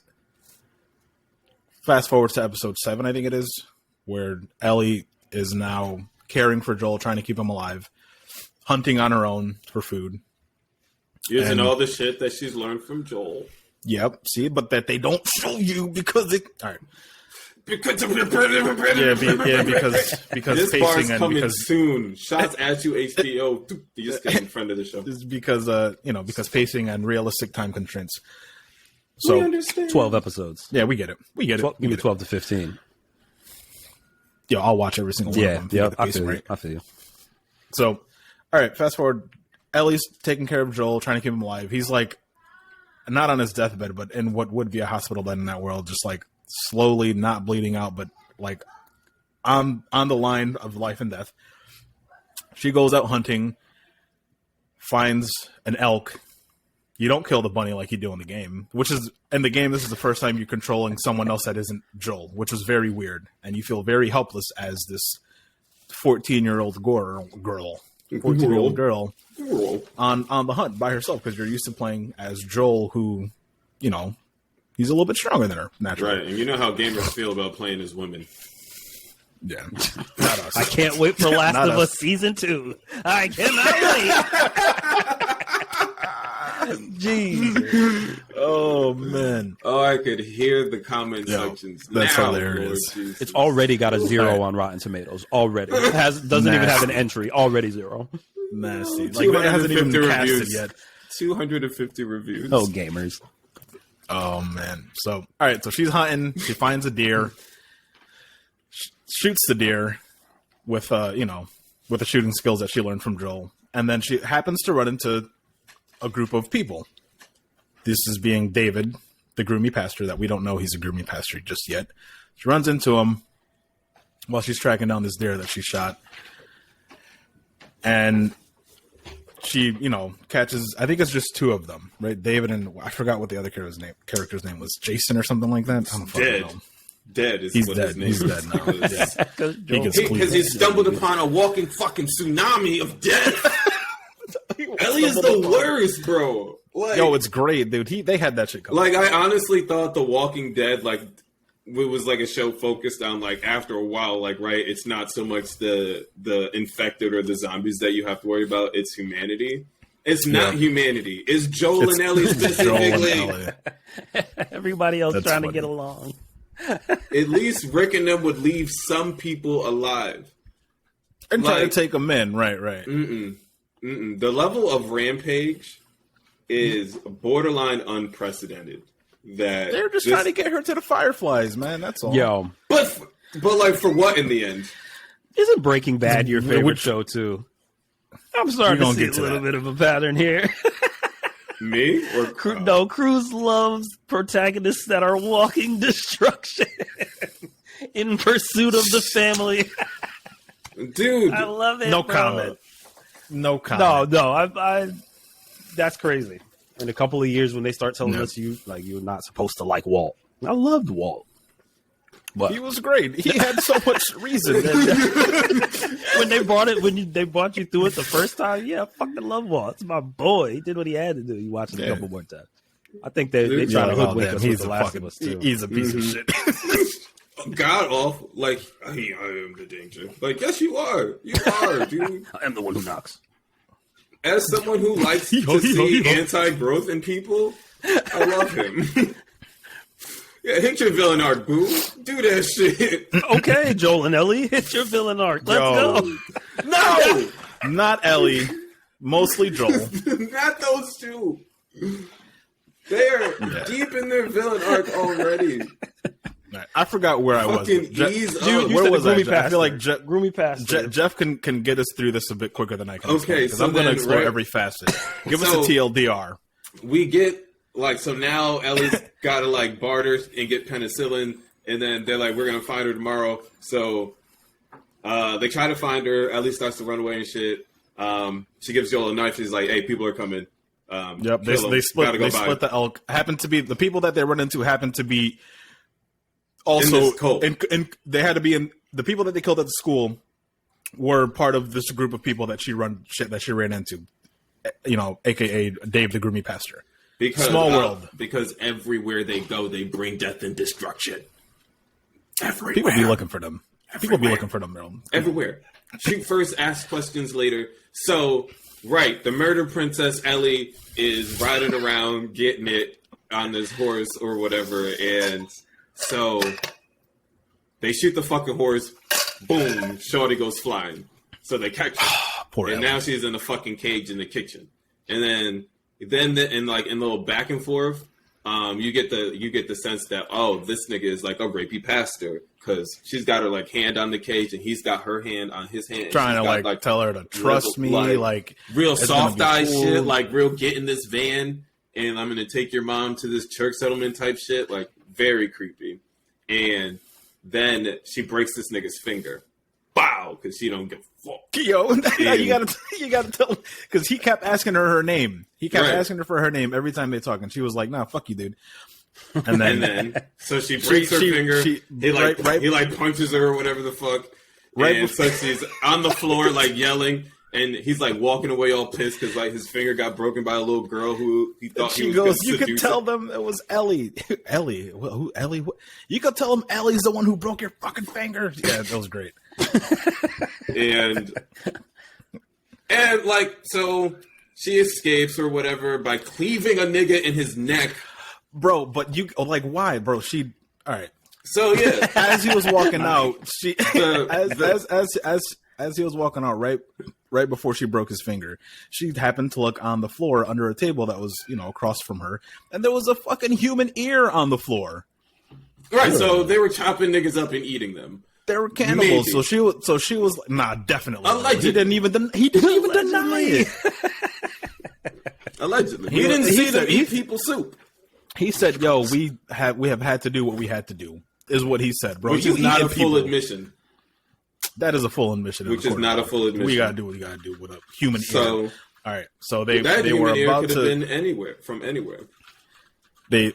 Fast forward to episode 7, I think it is, where Ellie is now caring for Joel, trying to keep him alive, hunting on her own for food. Using all the shit that she's learned from Joel. Yep. See, but that they don't show you because it. All right. Because because this pacing bar's and coming because soon. Shots at you, HBO. You just get in front of the show. Because pacing and realistic time constraints. We So understand. 12 episodes. yeah, we get it. We get it. Give me 12 to 15. Yeah, I'll watch every single one of them. Yeah. The pacing right. I feel you. So, all right, fast forward. Ellie's taking care of Joel, trying to keep him alive. He's not on his deathbed, but in what would be a hospital bed in that world, just slowly not bleeding out, but on the line of life and death. She goes out hunting, finds an elk. You don't kill the bunny like you do in the game, which is in the game. This is the first time you're controlling someone else that isn't Joel, which was very weird, and you feel very helpless as this 14-year-old girl. 14-year-old girl on the hunt by herself, because you're used to playing as Joel, who, he's a little bit stronger than her, naturally. Right, and you know how gamers feel about playing as women. Yeah. Not us. I can't wait for Last of Us Season 2. I cannot wait. Jeez. Oh, man. Oh, I could hear the comment sections. That's now, hilarious. Lord, It's already got a 0 on Rotten Tomatoes. Already. It doesn't even have an entry. Already 0. Nasty. It hasn't even casted reviews. yet. 250 reviews. Oh, gamers. Oh, man. So, all right. So she's hunting. She finds a deer. Shoots the deer with, with the shooting skills that she learned from Joel. And then she happens to run into a group of people. This is being David, the groomy pastor, that we don't know he's a groomy pastor just yet. She runs into him while she's tracking down this deer that she shot. And she, catches, I think it's just 2 of them, right? David and, I forgot what the other character's name was. Jason or something like that? I don't fucking know. Dead is He's what dead. his name He's is. dead now. Yeah. Because he stumbled upon a walking fucking tsunami of death. Ellie is the worst, bro. Yo, it's great, dude. They had that shit coming. I honestly thought The Walking Dead, it was a show focused on after a while, right? It's not so much the infected or the zombies that you have to worry about. It's humanity. It's not humanity. It's Joel and Ellie specifically. Everybody else That's trying funny. to get along. At least Rick and them would leave some people alive. And try to take them in. Right. The level of rampage is borderline unprecedented. That They're just trying to get her to the Fireflies, man. That's all. Yo. But for what in the end? Isn't Breaking Bad your favorite show, too? I'm starting to see a little bit of a pattern here. Me or No, Cruz loves protagonists that are walking destruction in pursuit of the family. dude? I love it. No bro. comment. No comment. No. I that's crazy. In a couple of years, when they start telling us you're not supposed to like Walt. I loved Walt. But He was great. He had so much reason. when they brought you through it the first time, I fucking love Walt. It's my boy. He did what he had to do. You watch it a couple more times. I think they try to hoodwink us with The Last of Us too. He's a piece of shit. God awful. Like, I am the danger. Like, yes, you are. You are, dude. I am the one who knocks. As someone who likes to see anti-growth in people, I love him. Yeah, hit your villain arc, boo. Do that shit. Okay, Joel and Ellie, hit your villain arc. Let's go. No! Not Ellie. Mostly Joel. Not those two. They are deep in their villain arc already. I forgot where I was. Ease up. Where was I? I feel like Groomy Pastor. Jeff can get us through this a bit quicker than I can. Okay, because so I'm going to then, explore right- every facet. Give us a TLDR. We get, like, so now Ellie's got to, like, barter and get penicillin, and then they're like, we're going to find her tomorrow. So they try to find her. Ellie starts to run away and shit. She gives Joel a knife. She's like, hey, people are coming. Yep, they split the elk. Happen to be the people that they run into happen to be also in they had to be in the people that they killed at the school were part of this group of people that she ran into, aka Dave the Groomy Pastor. Because, small world. Because everywhere they go, they bring death and destruction. Everywhere. People be looking for them. People be looking for them, bro. Everywhere. Shoot first, ask questions later. So, right, the murder princess Ellie is riding around getting it on this horse or whatever, and so they shoot the fucking horse. Boom, shorty goes flying. So they catch her. Poor and Ellie. now she's in a fucking cage in the kitchen. And then in little back and forth, you get the sense that, oh, this nigga is like a rapey pastor because she's got her like hand on the cage and he's got her hand on his hand. Trying to got, tell her to trust me, like real it's soft gonna be eye cool. shit, like real get in this van and I'm gonna take your mom to this church settlement type shit, like very creepy. And then she breaks this nigga's finger. Bow, because she don't give a fuck. Yo, you gotta tell him because he kept asking her name. He kept asking her for her name every time they talk, and she was like, "Nah, fuck you, dude." And then, so she breaks her finger. He punches her or whatever the fuck. So she's on the floor like yelling, and he's like walking away all pissed because like his finger got broken by a little girl who he thought he was going to seduce. You could tell them it was Ellie. Ellie, who Ellie? You could tell them Ellie's the one who broke your fucking finger. Yeah, that was great. and like so she escapes or whatever by cleaving a nigga in his neck, bro. But you like why, bro? All right. So yeah, as he was walking out, as he was walking out, right before she broke his finger, she happened to look on the floor under a table that was across from her, and there was a fucking human ear on the floor. Right. So they were chopping niggas up and eating them. They were cannibals, so she was like, nah, definitely. Allegedly. He didn't even deny it. Allegedly, we didn't see them eat people soup. He said, "Yo, we have had to do what we had to do," is what he said, bro. Which is not a full admission. That is a full admission. Which is not a full admission. We gotta do what we gotta do with a human ear. So, all right. So they human were ear about could to have been anywhere. They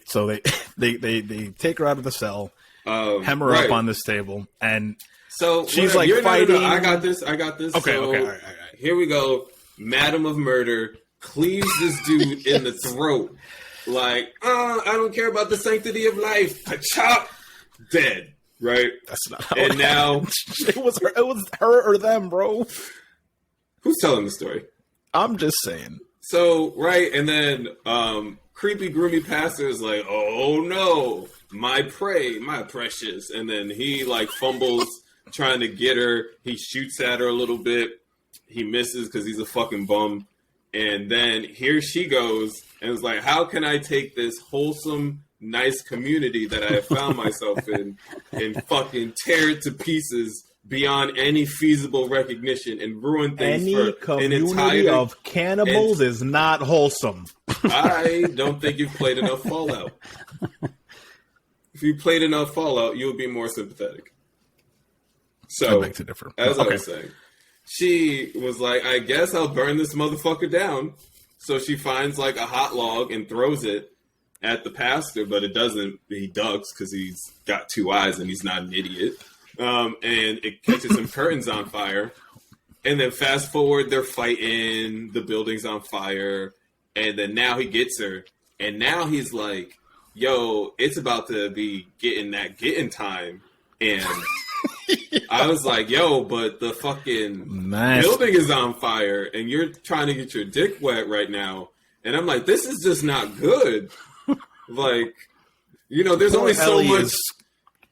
take her out of the cell. Hem her up on this table, and so she's like fighting. No, I got this. Okay, so, all right. Here we go. Madam of Murder cleaves this dude in the throat. Like, I don't care about the sanctity of life. Chop, dead. Right. That's not. How and now it was her. It was her or them, bro. Who's telling the story? I'm just saying. So right, and then creepy groomy pastor is like, oh no, my prey, my precious. And then he like fumbles trying to get her. He shoots at her a little bit. He misses because he's a fucking bum. And then here she goes and is like, how can I take this wholesome, nice community that I have found myself in and fucking tear it to pieces beyond any feasible recognition and ruin things any for community an entire of cannibals is not wholesome. I don't think you've played enough Fallout. If you played enough Fallout, you would be more sympathetic. So, I beg to differ. as I was saying, she was like, I guess I'll burn this motherfucker down. So she finds like a hot log and throws it at the pastor, but it doesn't. He ducks because he's got two eyes and he's not an idiot. And it catches some curtains on fire. And then fast forward, they're fighting, the building's on fire. And then now he gets her. And now he's like, yo, it's about to be getting time. And I was like, yo, but the fucking building is on fire and you're trying to get your dick wet right now. And I'm like, this is just not good. Like, you know, there's only so much.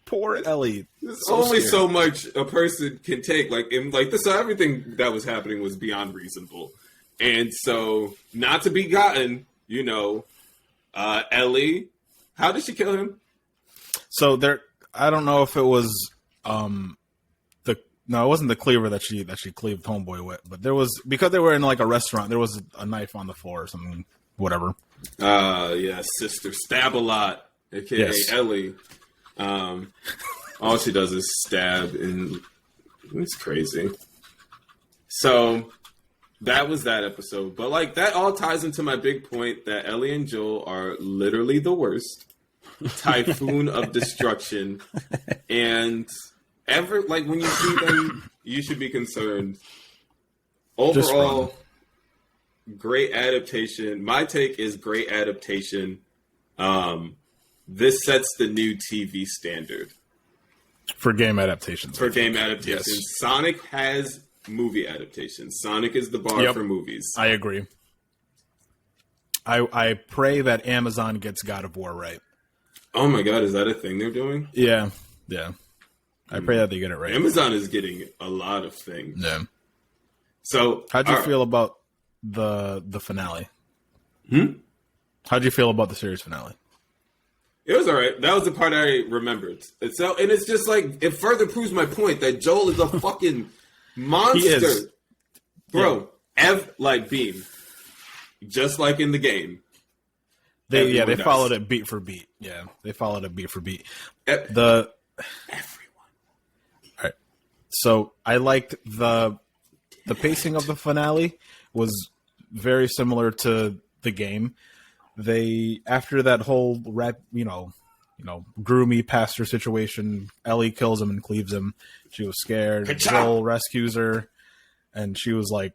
Poor Ellie. There's only so much a person can take. Like, so everything that was happening was beyond reasonable. And so, not to be gotten, you know, Ellie, how did she kill him? So I don't know if it was it wasn't the cleaver that she cleaved homeboy with, but there was, because they were in like a restaurant, there was a knife on the floor or something, whatever. Yeah, Sister Stab-A-Lot, aka Ellie. All she does is stab, and it's crazy. So that was that episode. But like that all ties into my big point that Ellie and Joel are literally the worst. Typhoon of destruction. And when you see them, you should be concerned. Overall, great adaptation. My take is great adaptation. This sets the new TV standard. For game adaptations. Yes. Sonic has movie adaptations. Sonic is the bar for movies. I agree. I pray that Amazon gets God of War right. Oh my God, is that a thing they're doing? Yeah. I pray that they get it right. Amazon is getting a lot of things. Yeah. So, how'd you feel about the finale? How'd you feel about the series finale? It was all right. That was the part I remembered. And it's just like, it further proves my point that Joel is a fucking monster. He is. Bro, Beam. Just like in the game. They followed it beat for beat. Yeah, they followed it beat for beat. Everyone. All right. So I liked the pacing of the finale was very similar to the game. They, after that whole groomy pastor situation, Ellie kills him and cleaves him. She was scared. Joel rescues her, and she was like,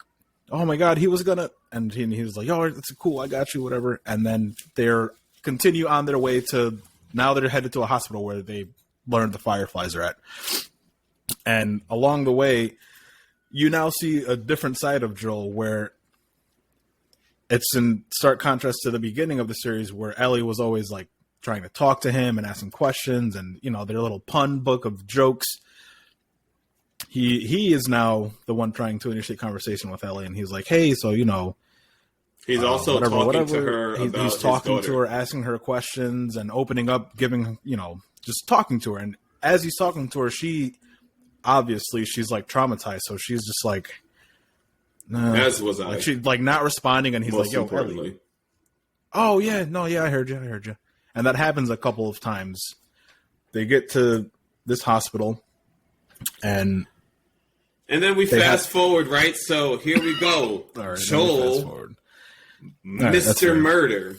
"Oh my God, he was gonna," and he was like, "Oh, it's cool, I got you, whatever." And then they're continue on their way to, now they're headed to a hospital where they learned the Fireflies are at. And along the way, you now see a different side of Joel, where it's in stark contrast to the beginning of the series, where Ellie was always like trying to talk to him and ask him questions, and their little pun book of jokes. He is now the one trying to initiate conversation with Ellie, and he's like, "Hey, so he's also talking to her. He's talking to her, asking her questions, and opening up, giving just talking to her. And as he's talking to her, she's like traumatized, so she's just like, as was I. Like she's like not responding, and he's like, "Yo, Ellie." Oh yeah, no, yeah, I heard you. And that happens a couple of times. They get to this hospital, and then we fast forward, right? So here we go. All right, Joel, Mr. Murder.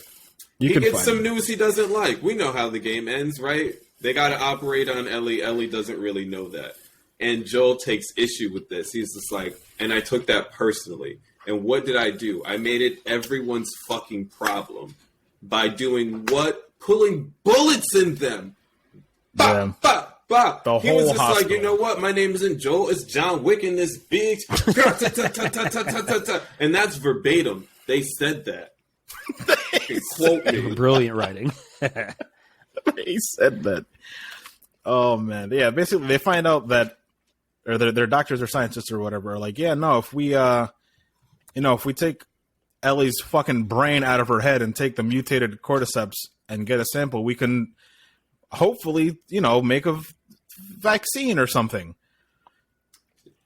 He gets some news he doesn't like. We know how the game ends, right? They got to operate on Ellie. Ellie doesn't really know that. And Joel takes issue with this. He's just like, and I took that personally. And what did I do? I made it everyone's fucking problem by doing what? Pulling bullets in them. Bah, bah, bah. He was just like, you know what? My name isn't Joel. It's John Wick in this bitch. And that's verbatim. They said that. They quote me. Brilliant writing. He said that. Oh, man. Yeah, basically, they find out that, or their doctors or scientists or whatever are like, yeah, no, if we take Ellie's fucking brain out of her head and take the mutated cordyceps and get a sample, we can hopefully, make a vaccine or something.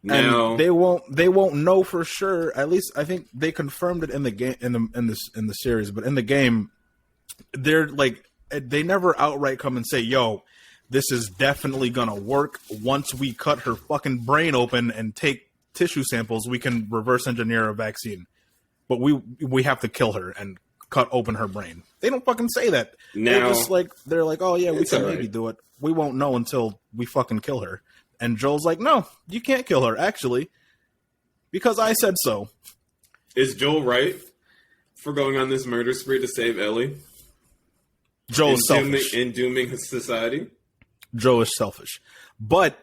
Now and they won't know for sure. At least I think they confirmed it in the game in the series, but in the game, they're like they never outright come and say, "Yo, this is definitely gonna work. Once we cut her fucking brain open and take tissue samples, we can reverse engineer a vaccine. But we have to kill her and cut open her brain." They don't fucking say that. Now, they're like, "Oh yeah, we it's can all right. maybe do it. We won't know until we fucking kill her." And Joel's like, "No, you can't kill her, actually, because I said so." is Joel right for going on this murder spree to save Ellie? Joel's selfish. In dooming his society? Joe is selfish. But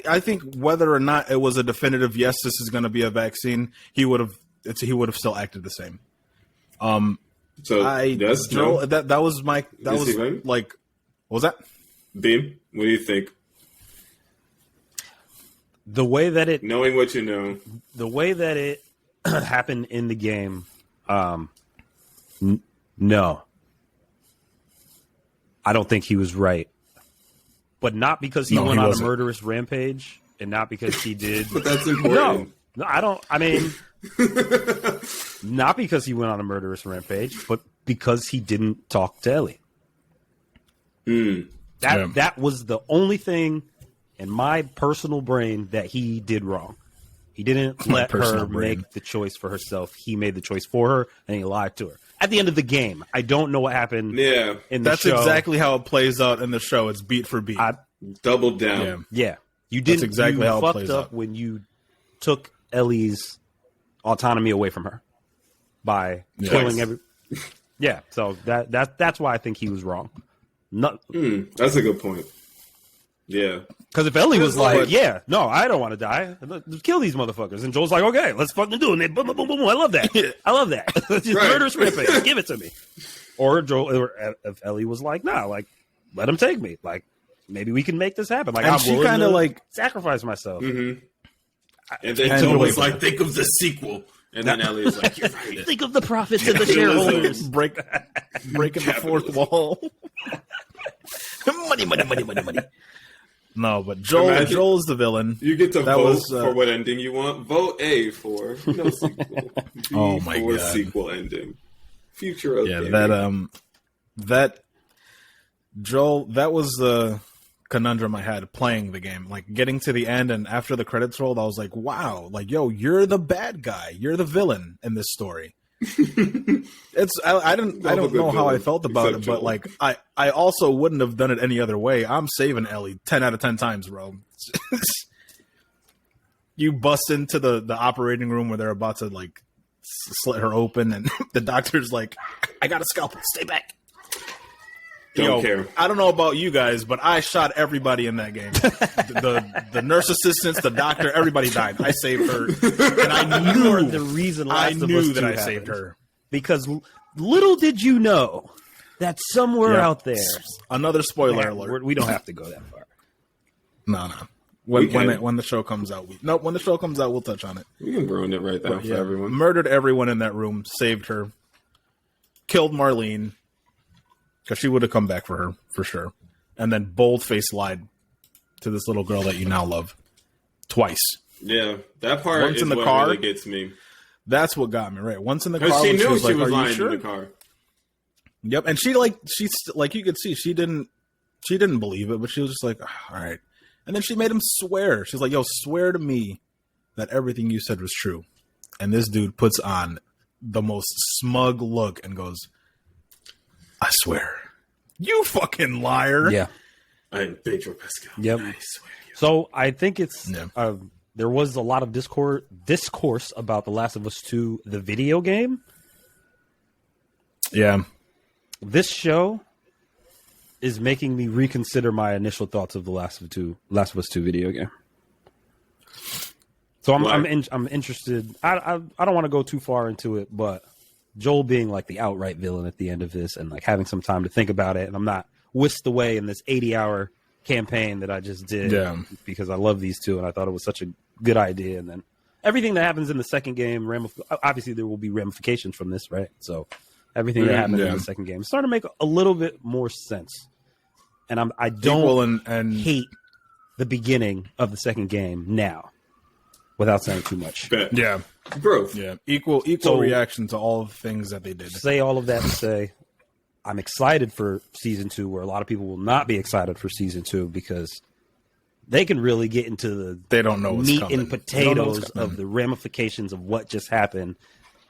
I think whether or not it was a definitive yes, this is going to be a vaccine, he would have still acted the same. So yes, Joel, no. that was my Is he right? like, what was that? Beam, what do you think? The way that it Knowing what you know, happened in the game, no, I don't think he was right. But not because he went on a murderous rampage, and not because he did. but that's important. No, I don't. I mean, not because he went on a murderous rampage, but because he didn't talk to Ellie. That was the only thing in my personal brain that he did wrong. He didn't let her make the choice for herself. He made the choice for her, and he lied to her. At the end of the game, I don't know what happened. Yeah, in the that's show. exactly how it plays out in the show. It's beat for beat. Double down. Yeah, you didn't. That's exactly how it plays out. When you took Ellie's autonomy away from her by killing every. Yeah, so that's why I think he was wrong. That's a good point. Yeah. Because if Ellie was like, "Yeah, no, I don't want to die. Let's kill these motherfuckers," and Joel's like, "Okay, let's fucking do it." And they boom, boom, boom, boom. I love that. I love that. Just murderous rampage. Give it to me. Or Joel, or if Ellie was like, "Nah, like let him take me. Like maybe we can make this happen." Like And I'm she willing kinda to like sacrifice myself. Mm-hmm. And then And Joel wait was for like, "Think of the sequel." And then Ellie was like, "You're right." Think of the profits and the shareholders. breaking the fourth wall. money. No, but Joel is the villain. You get to vote was, for what ending you want. Vote A for no sequel. B Oh my for God. sequel ending. Future of gaming. that Joel, that was the conundrum I had playing the game. Like getting to the end and after the credits rolled, I was like, wow, like yo, you're the bad guy. You're the villain in this story. I don't know how I felt about it, but like I also wouldn't have done it any other way. I'm saving Ellie 10 out of 10 times, bro. You bust into the operating room where they're about to like slit her open, and the doctor's like, "I got a scalpel. Stay back." Don't care. I don't know about you guys, but I shot everybody in that game. the nurse assistants, the doctor, everybody died. I saved her, and I knew the reason I Last of knew Us that 2 I happened. saved her. Because little did you know that somewhere out there, Another spoiler alert. we don't have to go that far. No. When the show comes out, when the show comes out, we'll touch on it. We can ruin it right now for everyone. Murdered everyone in that room, saved her, killed Marlene because she would have come back for her for sure, and then bold-faced lied to this little girl that you now love twice. Yeah, that part Once is in the what car, really gets me. That's what got me right. Once in the car, Because she knew she like, was "Are you lying sure?" in the car. Yep, and she like you could see she didn't believe it, but she was just like, all right. And then she made him swear. She's like, "Yo, swear to me that everything you said was true." And this dude puts on the most smug look and goes, "I swear." You fucking liar. Yeah. I am Pedro Pascal. Yep. I swear. So I think it's there was a lot of discourse about The Last of Us 2, the video game. Yeah. This show is making me reconsider my initial thoughts of the Last of Us 2 video game. So I'm interested. I don't want to go too far into it, but Joel being like the outright villain at the end of this, and like having some time to think about it, and I'm not whisked away in this 80-hour campaign that I just did because I love these two and I thought it was such a good idea. And then everything that happens in the second game, obviously there will be ramifications from this, right? So everything that happens in the second game is starting to make a little bit more sense. And I don't hate the beginning of the second game now, without saying too much. Bet. Yeah. Growth. Yeah. Equal So- reaction to all of the things that they did. Say all of that to say, I'm excited for season 2, where a lot of people will not be excited for season 2 because they can really get into the They don't know what's meat coming. and They don't know what's potatoes coming. of the ramifications of what just happened,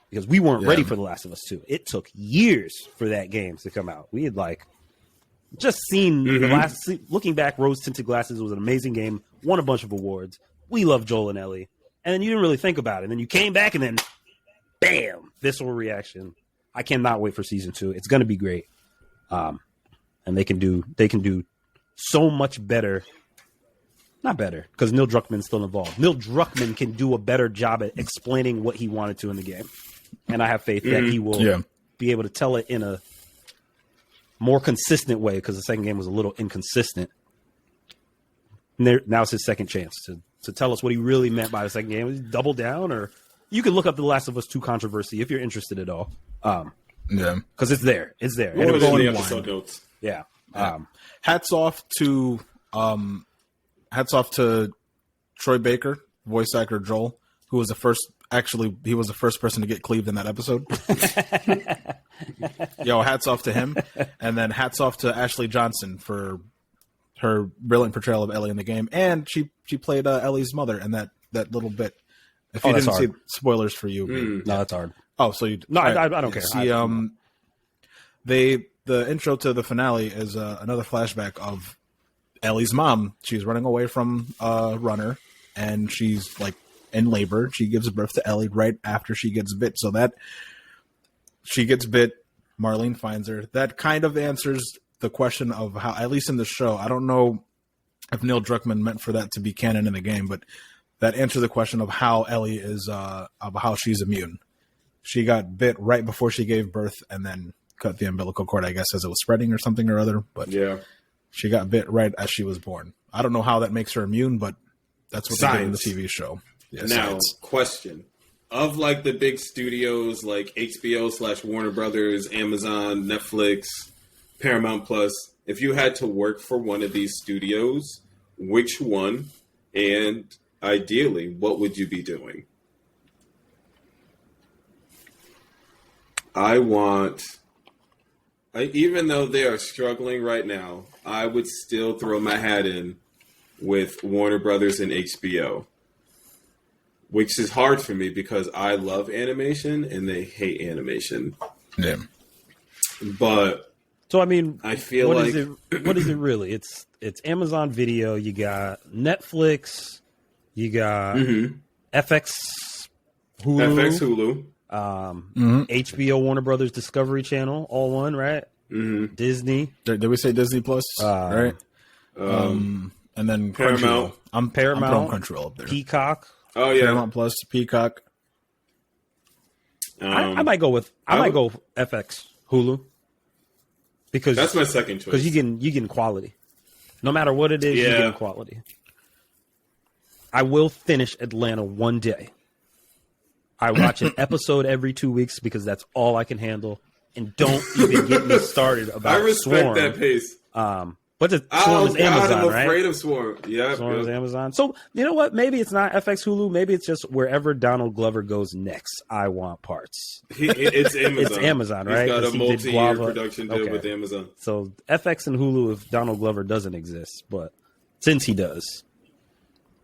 because we weren't ready for The Last of Us 2. It took years for that game to come out. We had just seen looking back, Rose Tinted Glasses was an amazing game, won a bunch of awards. We love Joel and Ellie. And then you didn't really think about it. And then you came back and then bam, visceral reaction. I cannot wait for season 2. It's going to be great. And they can do so much better. Not better, because Neil Druckmann's still involved. Neil Druckmann can do a better job at explaining what he wanted to in the game. And I have faith that he will be able to tell it in a more consistent way, because the second game was a little inconsistent. Now it's his second chance to tell us what he really meant by the second game. Was he double down? Or you can look up The Last of Us 2 controversy if you're interested at all. Because it's there. It's there. More And than the going episode notes. yeah. Hats off to Troy Baker, voice actor Joel, who was the first. Actually, he was the first person to get cleaved in that episode. Yo, hats off to him, and then hats off to Ashley Johnson for her brilliant portrayal of Ellie in the game, and she played Ellie's mother in that little bit. If you that's didn't see hard. spoilers for you, No, that's hard. oh, so you No, I don't care. See, the intro to the finale is another flashback of Ellie's mom. She's running away from a runner, and she's in labor. She gives birth to Ellie right after she gets bit. So that she gets bit, Marlene finds her. That kind of answers the question of how, at least in the show, I don't know if Neil Druckmann meant for that to be canon in the game, but that answers the question of how Ellie is, of how she's immune. She got bit right before she gave birth, and then cut the umbilical cord, I guess, as it was spreading or something or other. But Yeah. she got bit right as she was born. I don't know how that makes her immune, but that's what they did in the TV show. Yeah, Now, science. question. Of the big studios like HBO/Warner Brothers, Amazon, Netflix, Paramount Plus, if you had to work for one of these studios, which one, and ideally, what would you be doing? Even though they are struggling right now, I would still throw my hat in with Warner Brothers and HBO, which is hard for me because I love animation and they hate animation. Yeah. But So I mean, I feel what like is it? What is it really? It's Amazon Video. You got Netflix. You got FX, Hulu, FX, Hulu, HBO, Warner Brothers, Discovery Channel, all one, right? Disney, Did we say Disney Plus? Right. And then Paramount. Crunchyroll. I'm Paramount, throwing Crunchyroll up there. Peacock. oh yeah, Paramount Plus, Peacock. I might go with FX, Hulu, because that's my second choice. because you get quality, no matter what it is. You Yeah. get quality. I will finish Atlanta one day. I watch an episode every 2 weeks because that's all I can handle. And don't even get me started about I respect Swarm. that pace. But the Swarm Oh is God, Amazon, I'm right? afraid of Swarm. Yeah, Swarm is Amazon. So you know what? Maybe it's not FX Hulu. Maybe it's just wherever Donald Glover goes next. I want parts. it's Amazon. It's Amazon, right? He's got 'Cause a he did multi-year Guava. production deal Okay. with Amazon. So FX and Hulu if Donald Glover doesn't exist, but since he does,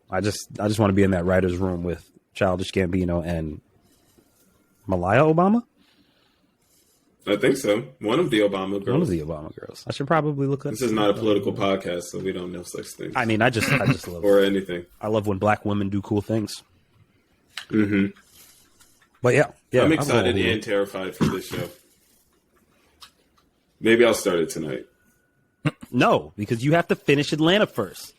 I just want to be in that writer's room with Childish Gambino and Malaya Obama. I think so. One of the Obama One of girls. the Obama girls. I should probably look up. This is not a political podcast, so we don't know such things I mean, I just love. or anything. I love when black women do cool things. But yeah, I'm I'll excited go Hulu. and terrified for this show. Maybe I'll start it tonight. No, because you have to finish Atlanta first.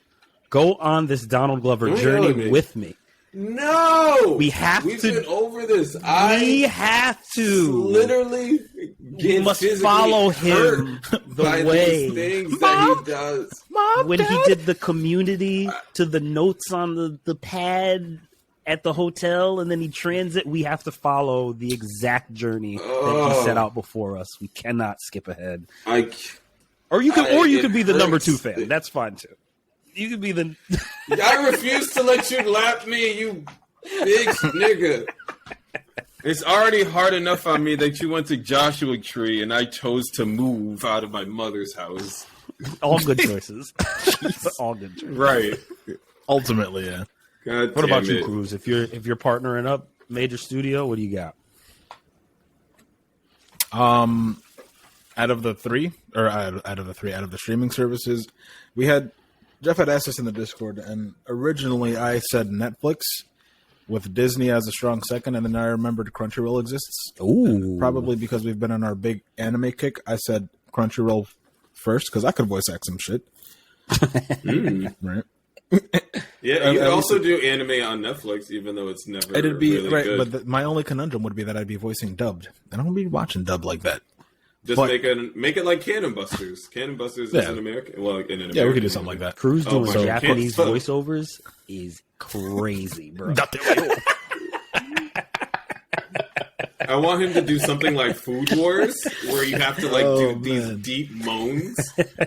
Go on this Donald Glover Don't journey yell at me. with me. No, We have We've to- been over this. We I have to. literally You must physically follow hurt him the by way. these things that he does. When he did the community to the notes on the pad at the hotel and then he transit, we have to follow the exact journey that he set out before us. We cannot skip ahead. Or you could be the number 2 fan. That's fine too. You could be the. I refuse to let you lap me, you big nigga. It's already hard enough on me that you went to Joshua Tree and I chose to move out of my mother's house. All good choices. All good choices. Right. Ultimately, yeah. What about you, Cruz? If you're partnering up major studio, what do you got? Out of the streaming services, Jeff had asked us in the Discord, and originally I said Netflix with Disney as a strong second, and then I remembered Crunchyroll exists. Ooh. Probably because we've been on our big anime kick, I said Crunchyroll first because I could voice act some shit. Right. Yeah, you could also do anime on Netflix, even though it's never It'd be really right, good. but my only conundrum would be that I'd be voicing dubbed. I don't be watching dubbed like that. Just make it like Cannon Busters. Cannon Busters is an American. Well, in an American. Yeah, we could do something like that. Cruz doing my Japanese God. voiceovers is crazy, bro. I want him to do something like Food Wars, where you have to do these man. deep moans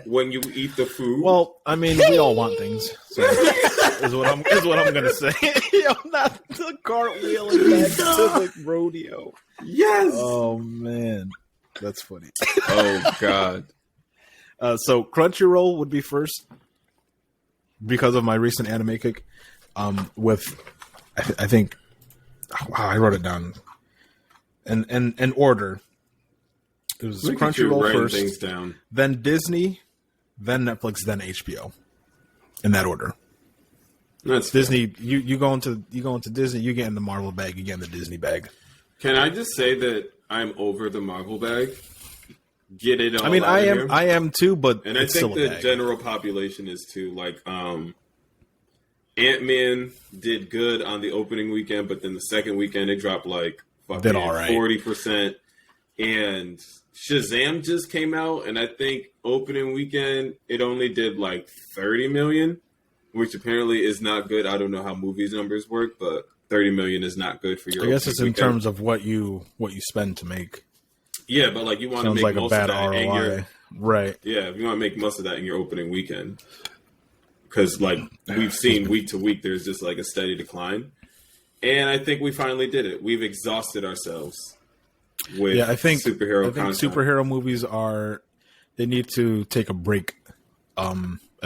when you eat the food. Well, I mean, we all want things. So is what I'm gonna say. Yo, not the cartwheeling back to the rodeo. Yes. Oh man, that's funny. Oh God. So Crunchyroll would be first because of my recent anime kick. With I think I wrote it down. In order. It was Look at you Crunchyroll writing first, things down. then Disney, then Netflix, then HBO. In that order. That's Disney, you go into Disney, you get in the Marvel bag, you get in the Disney bag. Can I just say that I'm over the Marvel bag? Get it all I mean, out of here. I am too, but And it's I think still a the bag. general population is too. Like, Ant-Man did good on the opening weekend, but then the second weekend it dropped like fucking all right. 40%. And Shazam just came out, and I think opening weekend it only did like 30 million, which apparently is not good. I don't know how movies numbers work, but 30 million is not good for your. I guess opening it's in weekend. terms of what you spend to make. Yeah, but like you want to Sounds make like a most bad of that in your ROI. Right. Yeah, you want to make most of that in your opening weekend. Because, like, we've seen week to week, there's just, like, a steady decline. And I think we finally did it. We've exhausted ourselves with superhero content. Superhero movies they need to take a break. I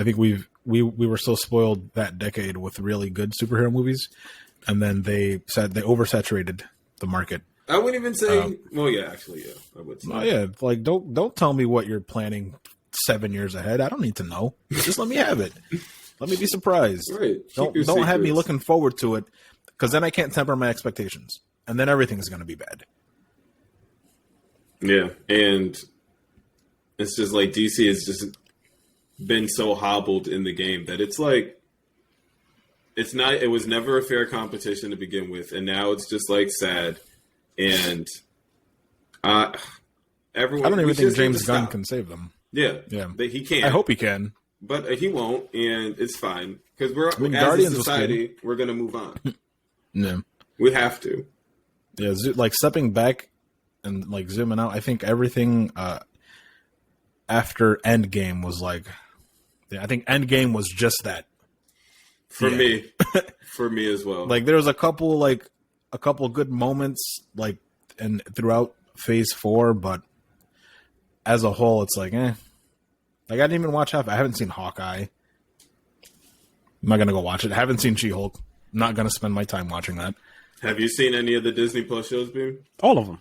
think we were so spoiled that decade with really good superhero movies, and then they oversaturated the market. I wouldn't even say, well, yeah, actually, yeah, I would say. Oh, yeah, like, don't tell me what you're planning 7 years ahead. I don't need to know. Just let me have it. Let me be surprised. Right. Don't have me looking forward to it, because then I can't temper my expectations, and then everything's going to be bad. Yeah, and it's just like DC has just been so hobbled in the game that it's like it was never a fair competition to begin with, and now it's just like sad. And everyone, I don't even think just need James to Gunn stop. can save them. Yeah, Yeah. he can't. I hope he can. But he won't, and it's fine because we're as Guardians a was society, we're gonna move on. Yeah. We have to. Yeah, like stepping back and like zooming out, I think everything after Endgame was like, I think Endgame was just that. For me as well. Like there was a couple good moments like and throughout Phase 4, but as a whole, it's like, Like I didn't even watch half. I haven't seen Hawkeye. I'm not gonna go watch it. I haven't seen She-Hulk. I'm not gonna spend my time watching that. Have you seen any of the Disney Plus shows, Beam? All of them.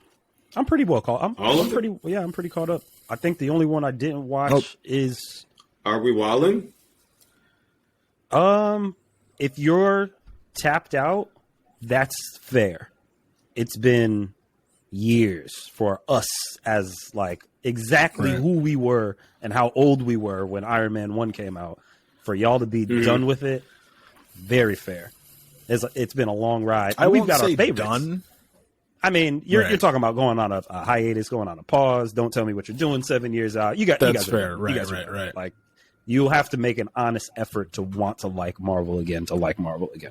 I'm pretty well caught. I'm All of them? I'm pretty caught up. I think the only one I didn't watch is Are we wildin'? if you're tapped out, that's fair. It's been years for us as like exactly who we were and how old we were when Iron Man 1 came out. For y'all to be done with it, very fair. It's been a long ride. I We've won't got say our favorites. done. I mean, you're Right. talking about going on a hiatus, going on a pause. Don't tell me what you're doing 7 years out. That's you guys fair. are, Right, you guys are right, there. right. Like you'll have to make an honest effort to want to like Marvel again,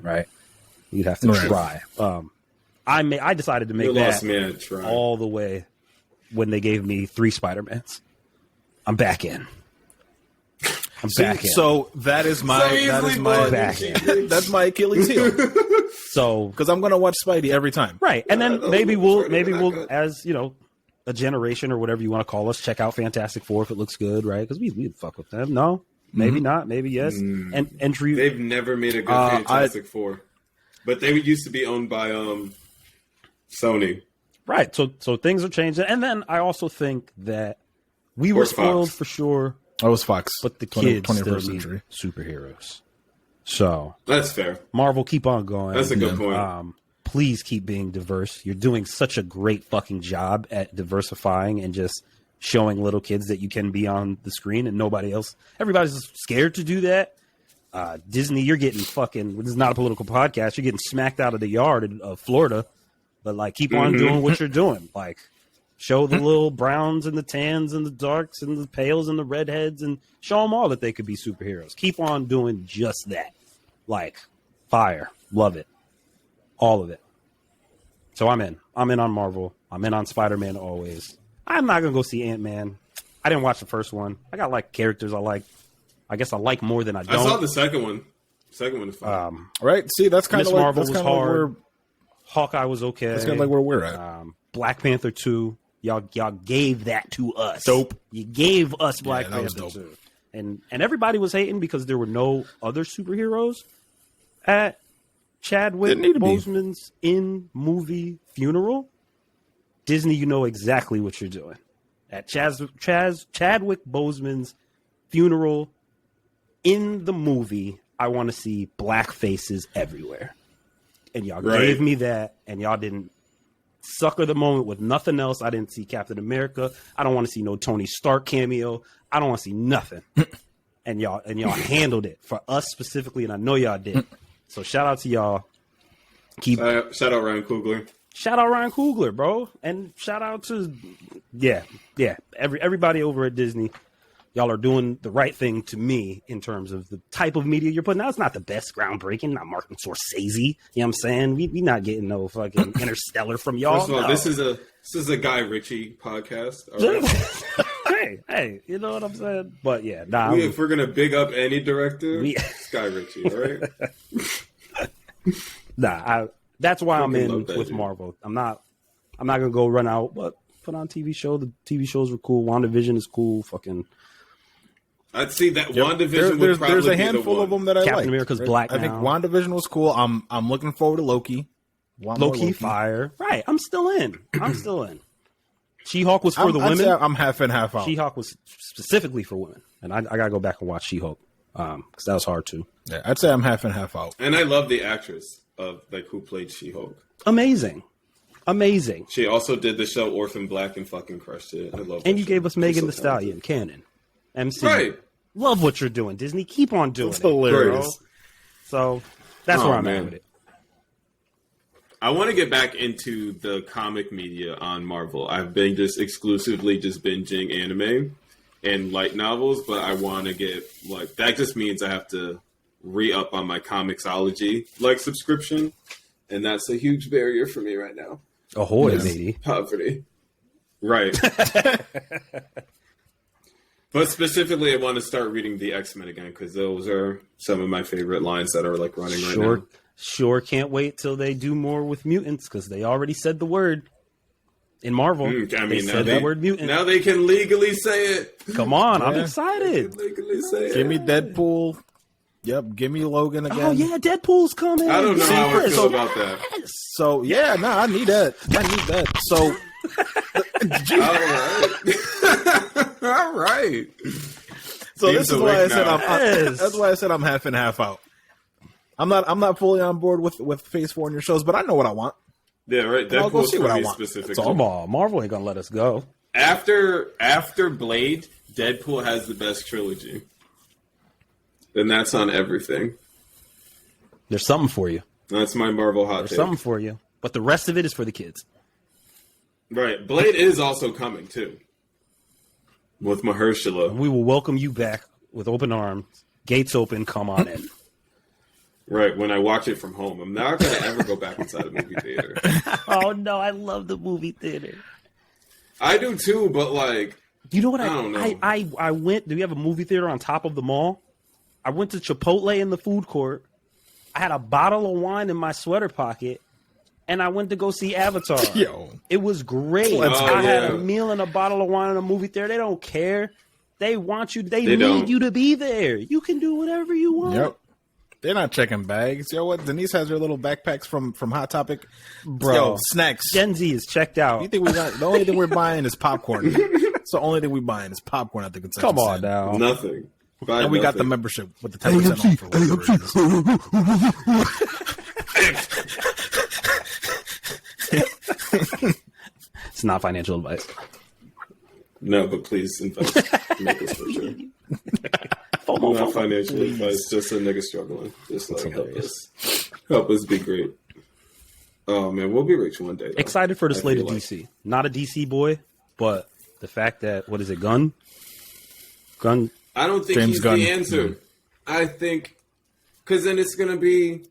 right? You'd have to Right. try. I decided to make You that lost me at try. all the way when they gave me 3 Spider-Mans. I'm back in. I'm See, backhand. so that's my Achilles heel. So Because I'm gonna watch Spidey every time. right, and then those maybe movies we'll good. as you know, a generation or whatever you want to call us, check out Fantastic Four if it looks good, right? Because we fuck with them. No, maybe not, maybe yes. And entry. They've never made a good Fantastic Four, but they used to be owned by Sony. Right. So things are changing. And then I also think that we were Fox. spoiled for sure, I was Fox, but the kids 21st still century. need superheroes. So That's fair. Marvel, keep on going. That's a good point. Please keep being diverse. You're doing such a great fucking job at diversifying and just showing little kids that you can be on the screen and nobody else. Everybody's scared to do that. Disney, you're getting fucking, this is not a political podcast, you're getting smacked out of the yard of Florida. But like, keep on doing what you're doing. Like, show the little browns and the tans and the darks and the pales and the redheads and show them all that they could be superheroes. Keep on doing just that. Like, fire. Love it. All of it. So I'm in. I'm in on Marvel. I'm in on Spider-Man always. I'm not going to go see Ant-Man. I didn't watch the first one. I got like characters I like. I guess I like more than I don't. I saw the second one. Second one is fine. Right? See, that's kind Miss of like Marvel that's was kind of like hard. where Hawkeye was okay. that's kind of like where we're at. Black Panther 2. Y'all gave that to us. Dope. You gave us Black that was Panther dope. 2. And everybody was hating because there were no other superheroes at Chadwick Didn't need to be. Boseman's in-movie funeral. Disney, you know exactly what you're doing. At Chadwick Boseman's funeral in the movie, I want to see black faces everywhere. And y'all gave me that, and y'all didn't sucker the moment with nothing else. I didn't see Captain America. I don't want to see no Tony Stark cameo. I don't want to see nothing. and y'all handled it for us specifically, and I know y'all did. So shout out to y'all. Shout out Ryan Coogler. Shout out Ryan Coogler, bro, and shout out to everybody over at Disney. Y'all are doing the right thing to me in terms of the type of media you're putting out. It's not the best groundbreaking, not Martin Scorsese. You know what I'm saying? We not getting no fucking Interstellar from y'all. First of all, no. this is a Guy Ritchie podcast. All right? hey, you know what I'm saying? But yeah, If we're gonna big up any director, it's Guy Ritchie, all right? That's why I'm Fucking in love that with dude. Marvel. I'm not gonna go run out, but put on TV show. The TV shows were cool. WandaVision is cool. Fucking I'd see that WandaVision would probably there's a be handful the of them one. that I Captain like. America's black I think now. WandaVision was cool. I'm looking forward to Loki. Want more Loki fire. Right. I'm still in. She-Hulk was for the I'd say women. I'm half in, half out. She-Hulk was specifically for women, and I gotta go back and watch She-Hulk because that was hard too. Yeah, I'd say I'm half in, half out. And I love the actress of like who played She-Hulk. Amazing. She also did the show Orphan Black and fucking crushed it. I love. And that you show. gave us She's Megan so Thee Stallion, canon, MC. Right. Love what you're doing, Disney. Keep on doing It's it. hilarious. bro. So that's Oh, where I'm man. at with it. I want to get back into the comic media on Marvel. I've been exclusively binging anime and light novels, but I want to get that just means I have to re-up on my Comixology subscription, and that's a huge barrier for me right now. Ahoy, matey. Poverty. Right. But specifically, I want to start reading the X-Men again because those are some of my favorite lines that are running right now. Sure can't wait till they do more with mutants because they already said the word in Marvel. They said the word mutant. Now they can legally say it. Come on, I'm Yeah. excited. Legally say it. Give me Deadpool. Yep, give me Logan again. Oh yeah, Deadpool's coming. I don't know how I Yes. feel about that. So yeah, no, I need that. So All right. So Seems this is to why I work said now. that's why I said I'm half in, half out. I'm not fully on board with Phase 4 in your shows, but I know what I want. Yeah, right. I'll go Deadpool's see for what I me want. specifically. Come on, Marvel ain't gonna let us go. After Blade, Deadpool has the best trilogy. And that's on everything. There's something for you. That's my Marvel hot There's take. something for you. But the rest of it is for the kids. Right. Blade is also coming, too. With Mahershala. We will welcome you back with open arms, gates open. Come on in. Right, when I watch it from home. I'm not going to ever go back inside a movie theater. Oh no, I love the movie theater. I do, too, but, You know what? I don't know. I went. Do we have a movie theater on top of the mall? I went to Chipotle in the food court. I had a bottle of wine in my sweater pocket, and I went to go see Avatar. Yo. It was great. I had a meal and a bottle of wine in a movie theater. They don't care. They want you. They need you to be there. You can do whatever you want. Yep. They're not checking bags. Yo, what? Denise has her little backpacks from Hot Topic. Bro, yo, snacks. Gen Z is checked out. You think we got the only thing we're buying is popcorn? It's the only thing we're buying is popcorn at the concession Come on stand. now. Nothing. And we got the membership with the 10% off for whatever it is. It's not financial advice. No, but please invest. Make us for sure. Not financial advice, just a nigga struggling. Just like help us be great. Oh man, we'll be rich one day. Though. Excited for the slate of DC. Not a DC boy, but the fact that what is it, Gunn? I don't think James he's Gunn. the answer. Mm. I think because then it's gonna be.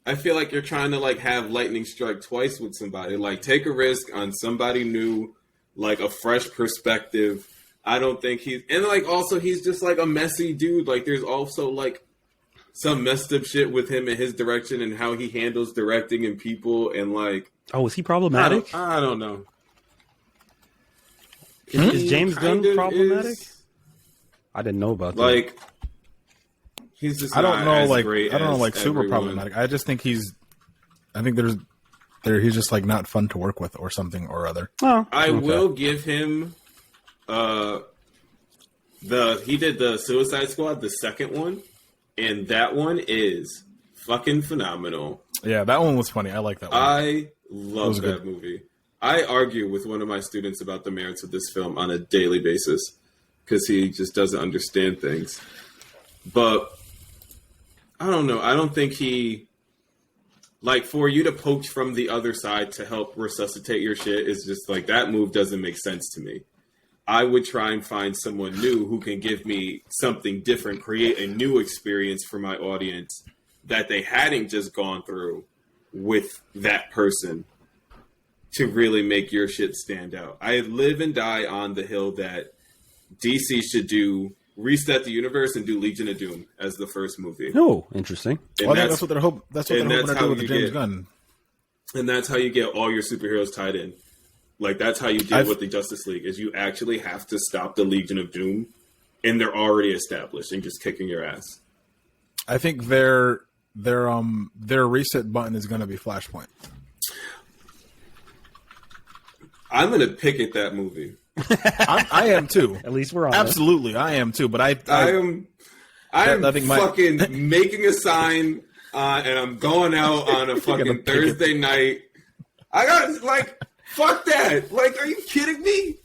I feel like you're trying to like have lightning strike twice with somebody. Like take a risk on somebody new, like a fresh perspective. I don't think he's and like also he's just like a messy dude. Like there's also like some messed up shit with him and his direction and how he handles directing and people and like. Oh, is he problematic? I don't know. Is James Gunn problematic? I didn't know about that. Like he's just. I don't know, as like great I don't know, as like super everyone. problematic. I just think he's he's just like not fun to work with or something or other. Oh, I will give him he did the Suicide Squad, the second one, and that one is fucking phenomenal. Yeah, that one was funny. I like that one. I love that good. movie. I argue with one of my students about the merits of this film on a daily basis because he just doesn't understand things. But I don't know. I don't think he like for you to poach from the other side to help resuscitate your shit is just like that move doesn't make sense to me. I would try and find someone new who can give me something different, create a new experience for my audience that they hadn't just gone through with that person to really make your shit stand out. I live and die on the hill that DC should do reset the universe and do Legion of Doom as the first movie. Oh, interesting. And Well, I think that's what they're hoping. That's what and they're hoping that's to do how with the you James get- Gunn. And that's how you get all your superheroes tied in. Like, that's how you deal with the Justice League, is you actually have to stop the Legion of Doom, and they're already established and just kicking your ass. I think their reset button is going to be Flashpoint. I'm going to pick at that movie. I am too. At least we're on Absolutely, I am too. But I am I think fucking making a sign, and I'm going out on a fucking Thursday night. I got, like, fuck that. Like, are you kidding me?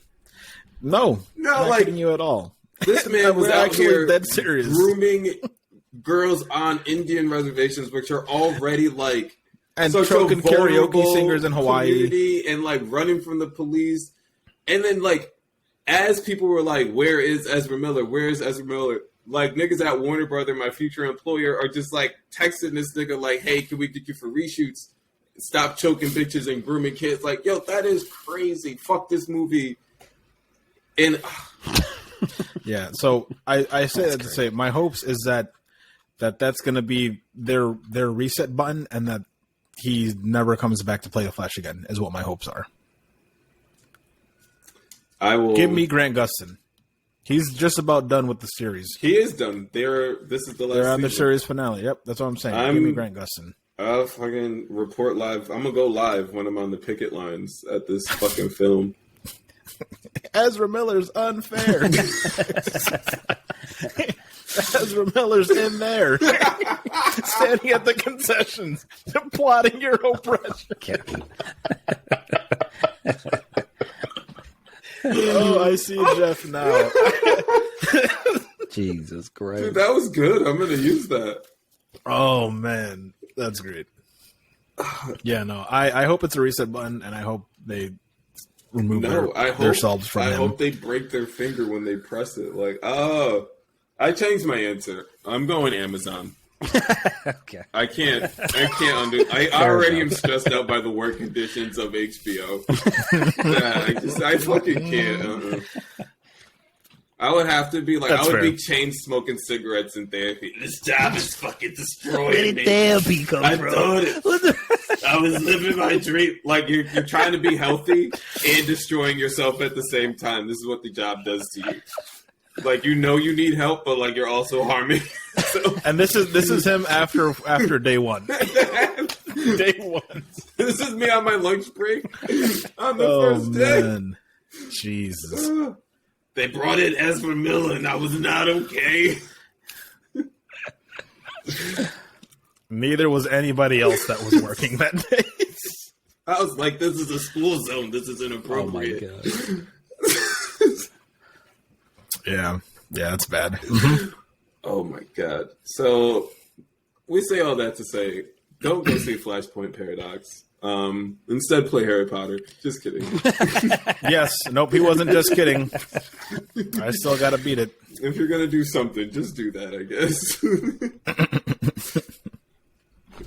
No, not like, kidding you at all. This man was We're out actually here dead serious. grooming girls on Indian reservations, which are already, like, And such a choking karaoke vulnerable singers in Hawaii. community and, like, running from the police. And then, like, as people were like, where is Ezra Miller? Where is Ezra Miller? Like, niggas at Warner Brother, my future employer, are just, like, texting this nigga, like, hey, can we get you for reshoots? Stop choking bitches and grooming kids. Like, yo, that is crazy. Fuck this movie. And Yeah, so I say that to say my hopes is that's going to be their reset button, and that he never comes back to play the Flash again. Is what my hopes are. I will Give me Grant Gustin. He's just about done with the series. He is done. This is the last. They're on the season. series finale. Yep, that's what I'm saying. Give me Grant Gustin. I'll fucking report live. I'm gonna go live when I'm on the picket lines at this fucking film. Ezra Miller's unfair. Ezra Miller's in there, standing at the concessions, plotting your oppression. Oh, I see Jeff now. Jesus Christ. Dude, that was good. I'm gonna use that. Oh man, that's great. Yeah, no, I hope it's a reset button, and I hope they remove themselves from him. I hope they break their finger when they press it. Like, oh, I changed my answer. I'm going Amazon. Okay. I can't undo. I already am stressed out by the work conditions of HBO. I fucking can't. I would have to be like, That's I would fair. be chain smoking cigarettes in therapy. This job is fucking destroying Where did me. therapy come I from? thought it. I was living my dream. Like you're trying to be healthy and destroying yourself at the same time. This is what the job does to you. Like you need help, but like you're also harming. So, And this is him after day one. Day one. this is me on my lunch break on the first day. Man. Jesus. They brought in Esmeralda, and I was not okay. Neither was anybody else that was working that day. I was like, "This is a school zone. This is Oh my inappropriate." god. Yeah, that's bad. Oh my god! So we say all that to say, don't go see Flashpoint Paradox. Instead, play Harry Potter. Just kidding. Yes, nope, he wasn't just kidding. I still got to beat it. If you're gonna do something, just do that, I guess.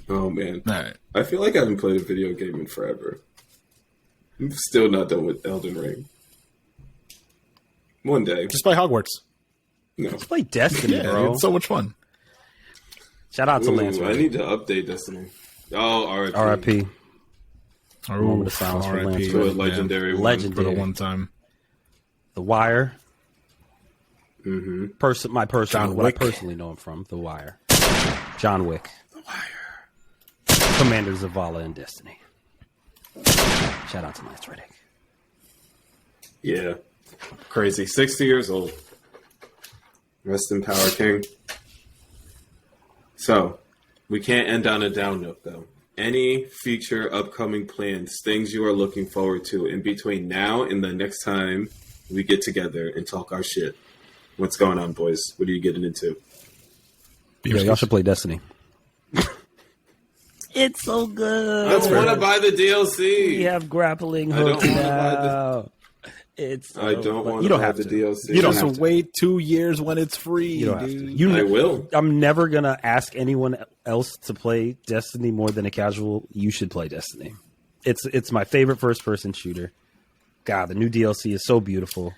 Oh man, All right. I feel like I haven't played a video game in forever. I'm still not done with Elden Ring. One day, Just play Hogwarts. no. Let's play Destiny, Yeah, bro. it's so much fun. Shout out to Lance. Ooh, I need to update Destiny. Oh, RIP. R.I.P. Moment of silence for R.I.P. Lance. To a Man. legendary one. For Legendary. the one time. The Wire. Mm-hmm. My personal, John what I Wick. personally know him from. The Wire. John Wick. The Wire. Commander Zavala in Destiny. Shout out to Lance Reddick. Yeah. Crazy. 60 years old. Rest in power, King. So, we can't end on a down note, though. Any future upcoming plans, things you are looking forward to in between now and the next time we get together and talk our shit? What's going on, boys? What are you getting into? Yeah, y'all should play Destiny. It's so good. I don't want to buy the DLC. We have grappling I don't hooks wanna buy now. It's so I don't fun. want You to don't buy have the to. DLC. You don't Just have to. wait 2 years when it's free, You don't have to. dude. You I will. I'm never gonna ask anyone else to play Destiny more than a casual. You should play Destiny. It's my favorite first person shooter. God, the new DLC is so beautiful.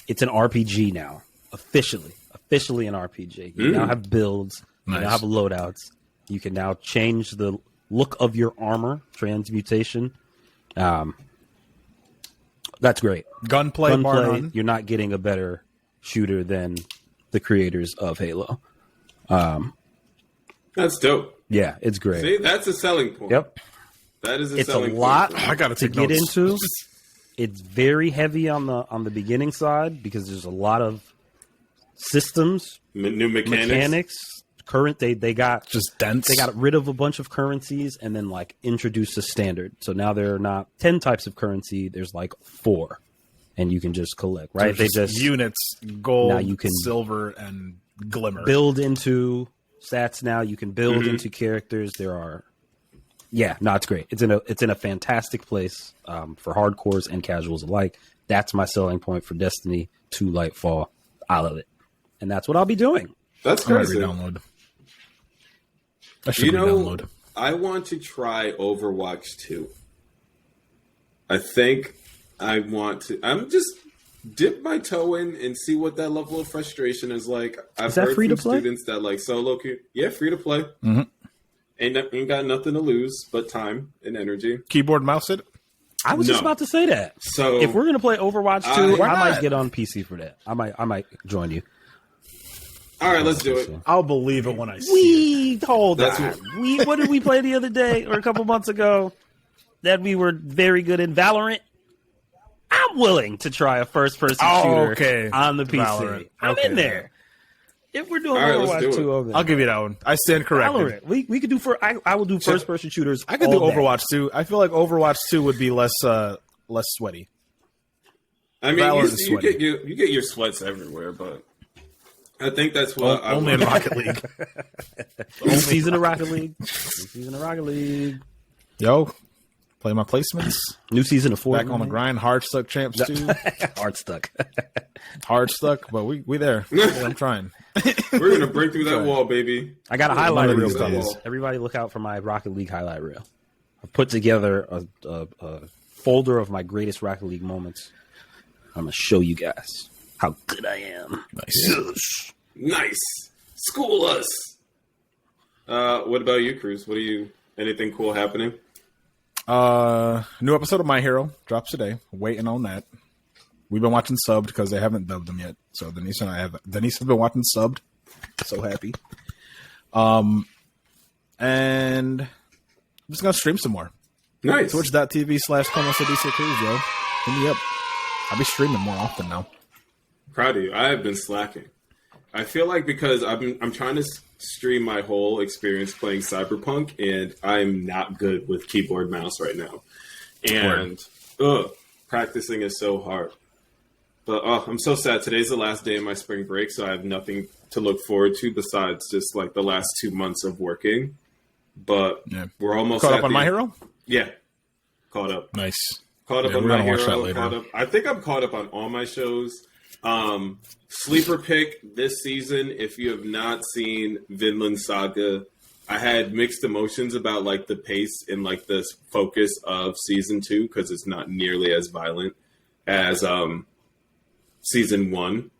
It's an RPG now, officially an RPG. You now have builds. You Nice. now have loadouts. You can now change the look of your armor, transmutation. That's great. Gunplay, bar none. You're not getting a better shooter than the creators of Halo. That's dope. Yeah, it's great. See, that's a selling point. Yep. That is a It's a selling lot point. I gotta to take get notes. into. It's very heavy on the beginning side because there's a lot of systems, New mechanics. They got Just dense. they got rid of a bunch of currencies and then like introduced a standard. So now there are not 10 types of currency. There's like 4, and you can just collect. Right? There's They just units, gold, Now you can silver, and glimmer. build into stats. Now you can build into characters. There are, it's great. It's in a fantastic place for hardcores and casuals alike. That's my selling point for Destiny 2 Lightfall. I love it, and that's what I'll be doing. That's I might crazy. re-download. I should You know, re-download. I want to try Overwatch 2. I think I want to. I'm just dip my toe in and see what that level of frustration is like. I've that heard free from to play? students that like solo queue. Yeah, free to play. Mm-hmm. Ain't got nothing to lose but time and energy. Keyboard, mouse it. I was just No. about to say that. So If we're gonna play Overwatch 2, Why I might not? get on PC for that. I might join you. all right, let's do it. I'll believe it when I see it. Hold That's on. what- What did we play the other day or a couple months ago that we were very good in Valorant? I'm willing to try a first-person shooter okay. on the PC. Valorant. I'm Okay. in there. If we're doing All right, let's Overwatch do it. 2 over there. I'll give you that one. I stand corrected. Valorant. We could do I will do first-person shooters. I could do all day. Overwatch 2. I feel like Overwatch 2 would be less sweaty. I mean, Valorant you is sweaty. get your sweats everywhere, but I think that's what I Only in want. Rocket League. New season of Rocket League. New season of Rocket League. Yo, play my placements. New season of Fortnite. Back on the grind. Hard stuck champs too. Hard stuck. Hard stuck, but we there. I'm trying. We're gonna break through that wall, baby. I got a highlight One of reel these coming. days. Everybody look out for my Rocket League highlight reel. I've put together a folder of my greatest Rocket League moments. I'm going to show you guys. how good I am. Nice. Nice. School us. What about you, Cruz? Anything cool happening? New episode of My Hero drops today. Waiting on that. We've been watching subbed because they haven't dubbed them yet. So Denise has been watching subbed. So happy. And I'm just gonna stream some more. Nice. Twitch.tv/Como se dice Cruz, yo. Hit me up. I'll be streaming more often now. Proud of you. I have been slacking. I feel like because I'm trying to stream my whole experience playing Cyberpunk, and I'm not good with keyboard mouse right now. And practicing is so hard. But I'm so sad. Today's the last day of my spring break, so I have nothing to look forward to besides just like the last 2 months of working. But we're almost caught up on My Hero. Yeah, caught up. Nice. Caught up on My Hero. I think I'm caught up on all my shows. Sleeper pick this season. If you have not seen Vinland Saga, I had mixed emotions about like the pace and like the focus of season 2 because it's not nearly as violent as season 1.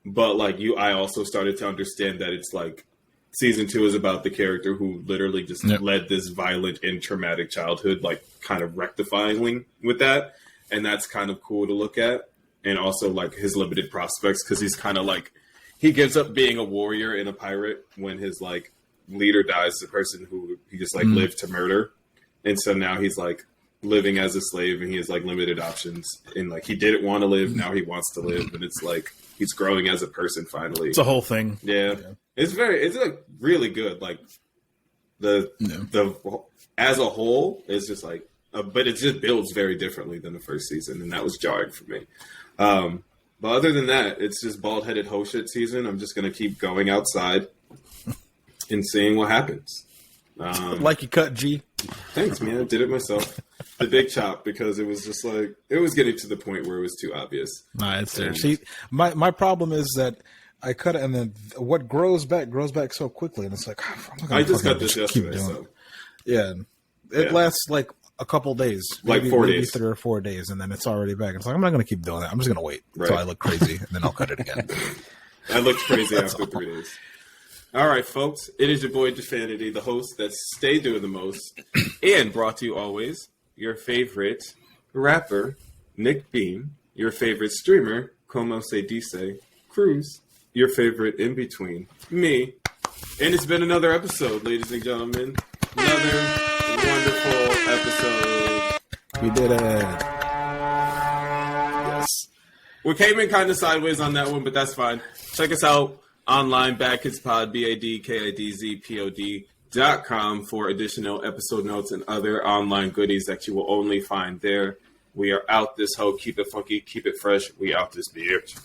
But like I also started to understand that it's like season 2 is about the character who literally just led this violent and traumatic childhood, like kind of rectifying with that, and that's kind of cool to look at. And also, like, his limited prospects, because he's kind of like, he gives up being a warrior and a pirate when his, like, leader dies, the person who he just, like, lived to murder. And so now he's, like, living as a slave, and he has, like, limited options. And, like, he didn't want to live, now he wants to live. And it's, like, he's growing as a person, finally. It's a whole thing. Yeah. It's like, really good. Like, the as a whole, it's just, like, but it just builds very differently than the first season, and that was jarring for me. But other than that, it's just bald-headed hoe shit season. I'm just going to keep going outside and seeing what happens. Like you cut, G. Thanks, man. I did it myself. The big chop, because it was just like, it was getting to the point where it was too obvious. Nah, it's there. See, my problem is that I cut it, and then what grows back so quickly, and it's like, I just cut this yesterday, so. Yeah. It lasts like a couple days, like 4 days, 3 or 4 days, and then it's already back. It's like, I'm not going to keep doing that. I'm just going to wait until I look crazy, and then I'll cut it again. I looked crazy after 3 days. All right, folks, it is your boy Defanity, the host that stay doing the most, and brought to you always your favorite rapper, Nick Beam, your favorite streamer, Como se dice Cruz, your favorite in between, me, and it's been another episode, ladies and gentlemen, another wonderful episode. We did it. Yes. We came in kind of sideways on that one, but that's fine. Check us out online, BadKidzPod, BadKidzPod.com for additional episode notes and other online goodies that you will only find there. We are out this hoe. Keep it funky, keep it fresh. We out this bitch.